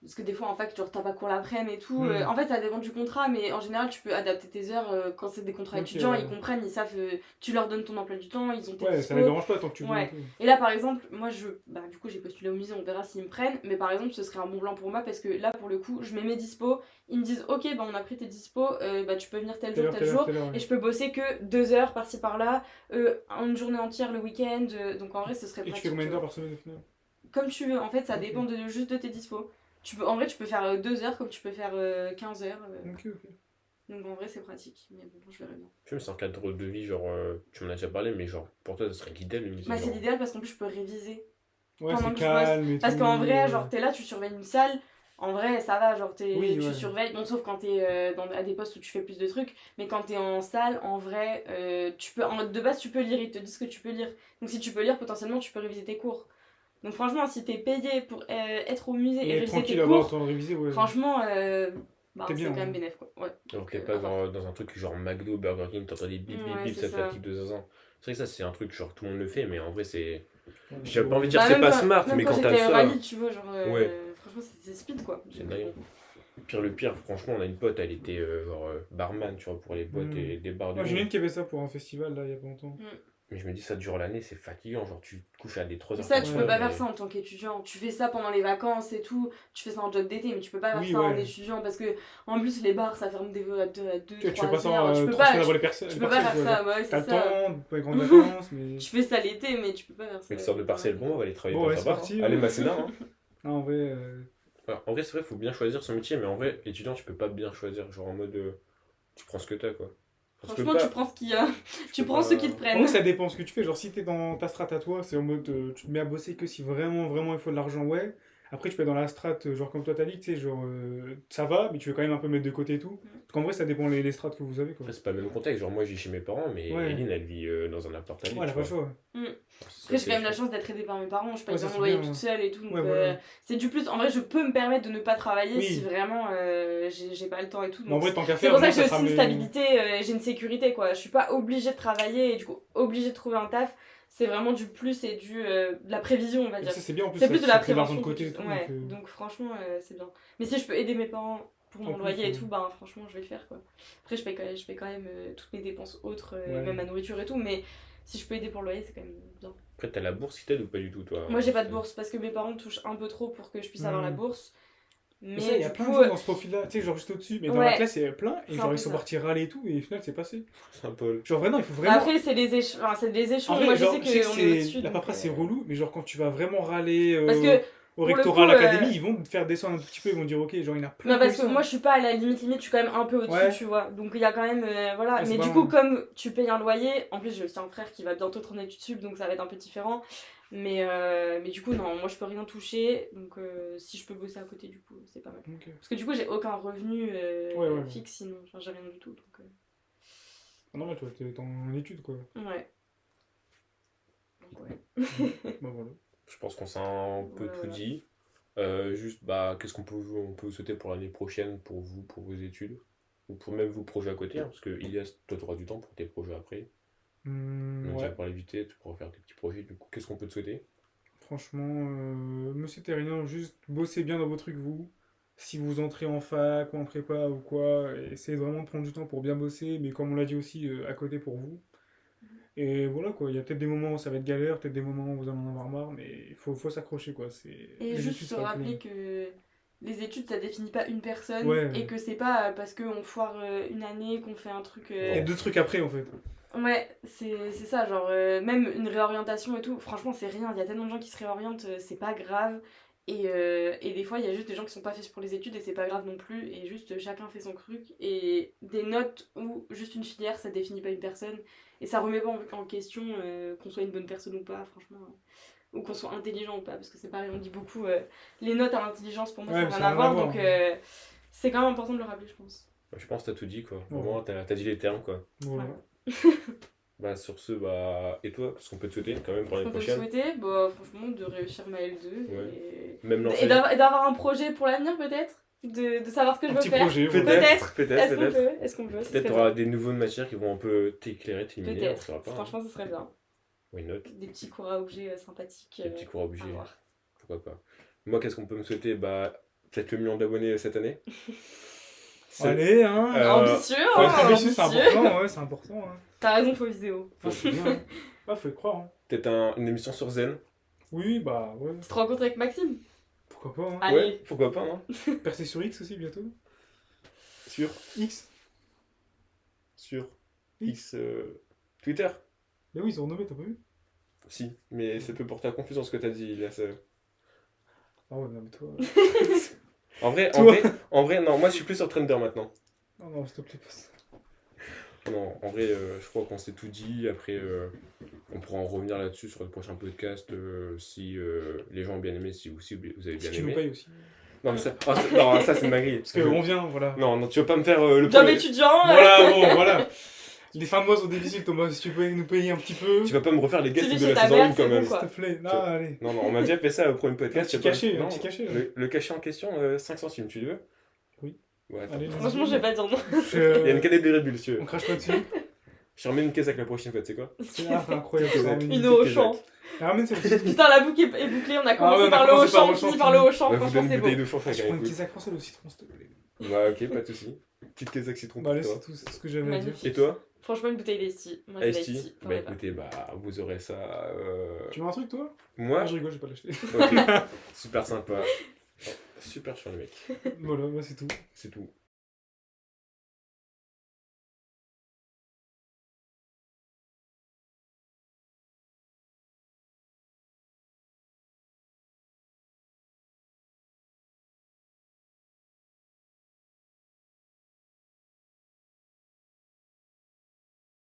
Parce que des fois en fac, genre t'as pas cours l'après-midi et tout. Mm. En fait, ça dépend du contrat, mais en général, tu peux adapter tes heures. Quand c'est des contrats Ok, étudiants, ouais. ils comprennent, ils savent. Tu leur donnes ton emploi du temps, ils ont tes Ouais, ça les dispos. dérange pas tant que tu joues un Ouais. peu. Et là, par exemple, moi, bah, du coup, j'ai postulé au musée, on verra s'ils me prennent. Mais par exemple, ce serait un bon plan pour moi parce que là, pour le coup, je mets mes dispos. Ils me disent, ok, bah, on a pris tes dispos, bah, tu peux venir tel jour, tel jour. Telle heure, Et ouais. je peux bosser que 2 heures par-ci par-là, une journée entière le week-end. Donc en vrai, ce serait Et tu pratique. fais combien Tu d'heures vois. par semaine au final? Comme tu veux, en fait, ça Ok. dépend juste de tes dispos. En vrai, tu peux faire 2 heures comme tu peux faire 15 heures. Ok. Donc en vrai, c'est pratique. Mais bon, je verrai bien. Puis même, c'est un cadre de vie, genre, tu m'en as déjà parlé, mais genre, pour toi, ce serait l'idéal, le musée, Bah, c'est genre. l'idéal parce qu'en plus, je peux réviser Ouais, pendant c'est que je bosse. calme et Parce tout. qu'en vrai, genre, Ouais. t'es là, tu surveilles une salle. En vrai, ça va, genre, Oui, tu ouais. surveilles. Bon, sauf quand t'es à des postes où tu fais plus de trucs. Mais quand t'es en salle, en vrai, de base, tu peux lire. Ils te disent que tu peux lire. Donc, si tu peux lire, potentiellement, tu peux réviser tes cours. Donc, franchement, si t'es payé pour être au musée et Et être réviser tes tranquille, avoir le cours, temps de réviser, ouais. franchement, bah, T'es c'est bien. quand même Hein. bénéf, quoi. Ouais. Alors Donc, que t'es à pas voir. genre, dans un truc genre McDo, Burger King, t'entends des bip bip Ouais, bip, c'est ça te ça. fatigue de 2 ans. C'est vrai que ça, c'est un truc, genre, tout le monde le fait, mais en vrai, c'est. Ouais, J'ai pas envie de dire Bah, c'est pas smart, même mais quand quand t'as j'étais à ça. Rallye, tu vois, genre, Ouais, franchement, c'est speed, quoi. c'est Donc, dingue. bon. Pire le pire, franchement, on a une pote, elle était genre barman, tu vois, pour les boîtes Hmm. et des bars de Ouais, j'en ai nuit. une qui avait ça pour un festival là il y a pas longtemps. Mais je me dis, ça dure l'année, c'est fatigant. Genre, tu te couches à des Mais 3h ça, du tu Ouais, peux matin, pas ouais. faire ça mais. en tant qu'étudiant. Tu fais ça pendant les vacances et tout. Tu fais ça en job d'été, mais tu peux pas faire Oui, ça en ouais. étudiant parce que, en plus, les bars, ça ferme à 2, Tu fais pas 3 ça heures. Tu peux 3 pas, semaines avant tu les peux pas partiels faire quoi. ça, Genre, ouais, t'as c'est le ça. temps, pas les grandes vacances, mais. Tu fais ça l'été, mais tu peux pas faire ça. Mec, sort de pendant partiel, l'année, bon, on quoi. va aller travailler Bon, dans ouais, un c'est bar. parti. Allez, Hein. Masséna, hein. Non, en vrai. Alors, en vrai, c'est vrai, faut bien choisir son métier, mais en vrai, étudiant, tu peux pas bien choisir. Genre en mode, tu prends ce que t'as, quoi. Parce que Franchement, tu pas. prends ce qu'il y a. Tu Tu peux prends ceux qui te pas. En vrai, prennent. ça dépend ce que tu fais. Genre, si t'es dans ta strate à toi, c'est en mode tu te mets à bosser que si vraiment, vraiment il faut de l'argent, ouais. Après, tu peux être dans la strate, genre comme toi t'as dit, tu sais, genre ça va, mais tu veux quand même un peu mettre de côté et tout. Parce qu'en vrai, ça dépend les strates que vous avez quoi. Après, c'est pas le même contexte. Genre, moi, je vis chez mes parents, mais Ouais, Eline, elle vit dans un appart à ouais, Lille, elle a tu pas le vois. choix. Mm. Alors, c'est ça Après, j'ai qui quand est même la chiant. chance d'être aidée par mes parents. Je paye Ouais, ça bien mon c'est loyer bien. toute Ouais, seule et tout. ouais, Donc, voilà. c'est du plus. En vrai, je peux me permettre de ne pas travailler si Oui, vraiment j'ai pas le temps et tout. mais en Donc, vrai, tant qu'à c'est faire, pour au ça moins que j'ai ça te aussi une ramène. stabilité, j'ai une sécurité, quoi. Je suis pas obligée de travailler et du coup, obligée de trouver un taf. C'est vraiment du plus et de la prévision, on va Et dire. ça, c'est bien en plus, C'est plus de ça la te fait de l'argent de prévention que côté et tout. Donc, Ouais, donc franchement, c'est bien. Mais si je peux aider mes parents pour en mon plus, loyer et tout, ben franchement, je vais le faire, quoi. Après, je paye quand même toutes mes dépenses autres, même ouais. ma nourriture et tout. Mais si je peux aider pour le loyer, c'est quand même bien. Après, t'as la bourse qui t'aide ou pas du tout, toi? Moi, j'ai pas de bourse parce que mes parents touchent un peu trop pour que je puisse avoir la Hmm. bourse. Mais ça, il Mais y a du plein de coup, gens dans ce profil-là, tu sais, genre juste au-dessus, mais dans la ouais, classe, il y a plein, et c'est un genre peu ils sont ça. partis râler et tout, et au final, c'est passé. Saint-Paul. Genre vraiment, il faut Mais vraiment. après, c'est c'est des En échelons. vrai, Moi, je sais genre, je sais que qu'on est c'est. au-dessus. La Donc, paperasse, c'est relou, mais genre quand tu vas vraiment râler parce que au pour le rectorat, à coup, l'académie, ils vont te faire descendre un tout petit peu, ils vont dire, ok, genre il y en a plein non, qui ont eu parce que ça. moi, je suis pas à la limite, je suis quand même un peu au-dessus, Ouais, tu vois. Donc, il y a quand même. Voilà. ouais, c'est Mais pas du coup, loin. comme tu payes un loyer, en plus, j'ai aussi un frère qui va bientôt être en études sup, donc ça va être un peu différent. Mais du coup, non, moi, je peux rien toucher. Donc, si je peux bosser à côté, du coup, c'est pas mal. Ok. Parce que du coup, j'ai aucun revenu Ouais. fixe sinon. Enfin, j'ai rien du tout. Donc, Ah non, mais toi, t'es en études, quoi. ouais. Donc, ouais. Bah voilà. Je pense qu'on s'est un peu tout Voilà. dit. Juste, bah, qu'est-ce on peut vous souhaiter pour l'année prochaine, pour vous, pour vos études? Ou pour même vos projets à côté, hein, parce que Ilias, toi, tu auras du temps pour tes projets après. On a déjà Ouais. parlé vite fait, tu pourras faire tes petits projets. Du coup, qu'est-ce qu'on peut te souhaiter? Franchement, monsieur Terrien, juste bossez bien dans vos trucs, vous. Si vous entrez en fac ou en prépa ou quoi, essayez vraiment de prendre du temps pour bien bosser, mais comme on l'a dit aussi, à côté pour vous. Et voilà quoi, il y a peut-être des moments où ça va être galère, peut-être des moments où vous allez en avoir marre, mais faut s'accrocher quoi. Et Les juste études, se ça va plus loin. rappeler que les études, ça définit pas une personne Ouais, et que c'est pas parce qu'on foire une année, qu'on fait un truc. il y a Bon. deux trucs après en fait. Ouais, c'est ça, genre, même une réorientation et tout, franchement, c'est rien. Il y a tellement de gens qui se réorientent, c'est pas grave. Et des fois, il y a juste des gens qui sont pas faits pour les études et c'est pas grave non plus. Et juste, chacun fait son truc. Et des notes ou juste une filière, ça définit pas une personne. Et ça remet pas en question qu'on soit une bonne personne ou pas, franchement. Ou qu'on soit intelligent ou pas, parce que c'est pareil, on dit beaucoup les notes à l'intelligence, pour moi, Ouais, ça mais n'a ça rien n'a à rien à voir. voir. Donc, c'est quand même important de le rappeler, je pense. Bah, je pense que t'as tout dit, quoi. Ouais. Vraiment, t'as dit les termes, quoi. Voilà. Bah, sur ce, bah, et toi, qu'est-ce qu'on peut te souhaiter quand même pour Ce l'année qu'on peut me prochaine? souhaiter, bah, franchement, de réussir ma L2 Ouais. Même et lancer. d'avoir un projet pour l'avenir, peut-être. De savoir ce que Un je veux petit faire. projet, voilà. Peut-être. Peut-être, Est-ce qu'on peut-être. peut Est-ce qu'on peut Ce Peut-être serait t'auras bien. des nouveaux matières qui vont un peu t'éclairer, t'illuminer, on Peut-être. saura pas. Hein. Franchement, ce serait bien. Why not? Des petits cours à objets sympathiques Des petits cours à obligés, voir. pourquoi pas. Moi, qu'est-ce qu'on peut me souhaiter? Bah, peut-être le million d'abonnés cette année. C'est- Allez, hein. Ambitieux, Faut être hein, ambitieux, c'est ambitieux. important, ouais, c'est important. Hein. T'as raison, faut vidéo. Ah, c'est bien. Hein. Ah, faut y croire. Hein. Peut-être une émission sur Zen. Oui, bah ouais. Tu te rencontres avec Maxime? Pourquoi pas. Hein. Allez. Ouais, pourquoi pas, hein. Percer sur X aussi bientôt. Sur X. X Twitter. Mais oui, ils ont renommé, t'as pas vu? Si, mais c'est peu pour ta confusion ce que t'as dit là. Ah ouais, non, mais toi. En vrai, non, moi je suis plus sur Trender maintenant. Non, non, s'il te plaît, passe. Non, en vrai, je crois qu'on s'est tout dit. Après, on pourra en revenir là-dessus sur le prochain podcast si les gens ont bien aimé, si vous avez bien Si tu nous aimé. payes aussi. Non, mais ça, non, ça c'est une dinguerie. Parce qu'on vient, voilà. Non, non, tu vas pas me faire le Job premier. étudiant. Voilà, bon, voilà. Les fins de mois sont difficiles, Thomas. Si tu peux nous payer un petit peu. Tu vas pas me refaire les guests Tu dis de chez la ta saison mère, 1 c'est quand bon, même. quoi. S'il te plaît, non, Tu- allez. Non, non, on m'a déjà fait ça au premier podcast. Un petit je sais pas- cachet, un non, petit cachet, là. Le cachet en question, 5 centimes, tu le veux? Oui. Ouais, attends. Allez, Franchement, je vais pas dire non. Il y a une canette de Red Bull, si tu veux. On crache pas dessus. Je te remets une caisse avec la prochaine fois, tu sais quoi? C'est incroyable. ça, Une Une mais- au champ. Ramène celle-ci. Putain, la boucle est bouclée. On a commencé ouais, on a par le commencé par haut le champ, champ, fini par le haut champ. Ouais, vous Franchement, donne c'est une beau. bouteille de fourche Ah, avec je prends un une coup. Kézak française au citron, s'il te plaît. Ouais, ok, pas de soucis. Petite caisse avec citron Bah, pour allez, toi. c'est tout, c'est ce que j'avais à dire. Magnifique. Et toi? Franchement, une bouteille d'Esti. Moi, j'ai Ice tea? d'Esti. Bah écoutez, bah vous aurez ça. Tu veux un truc, toi? Moi? Ah, je rigole, je vais pas l'acheter. Ok. Super sympa. Super sur le mec. Voilà, bah, c'est tout. C'est tout.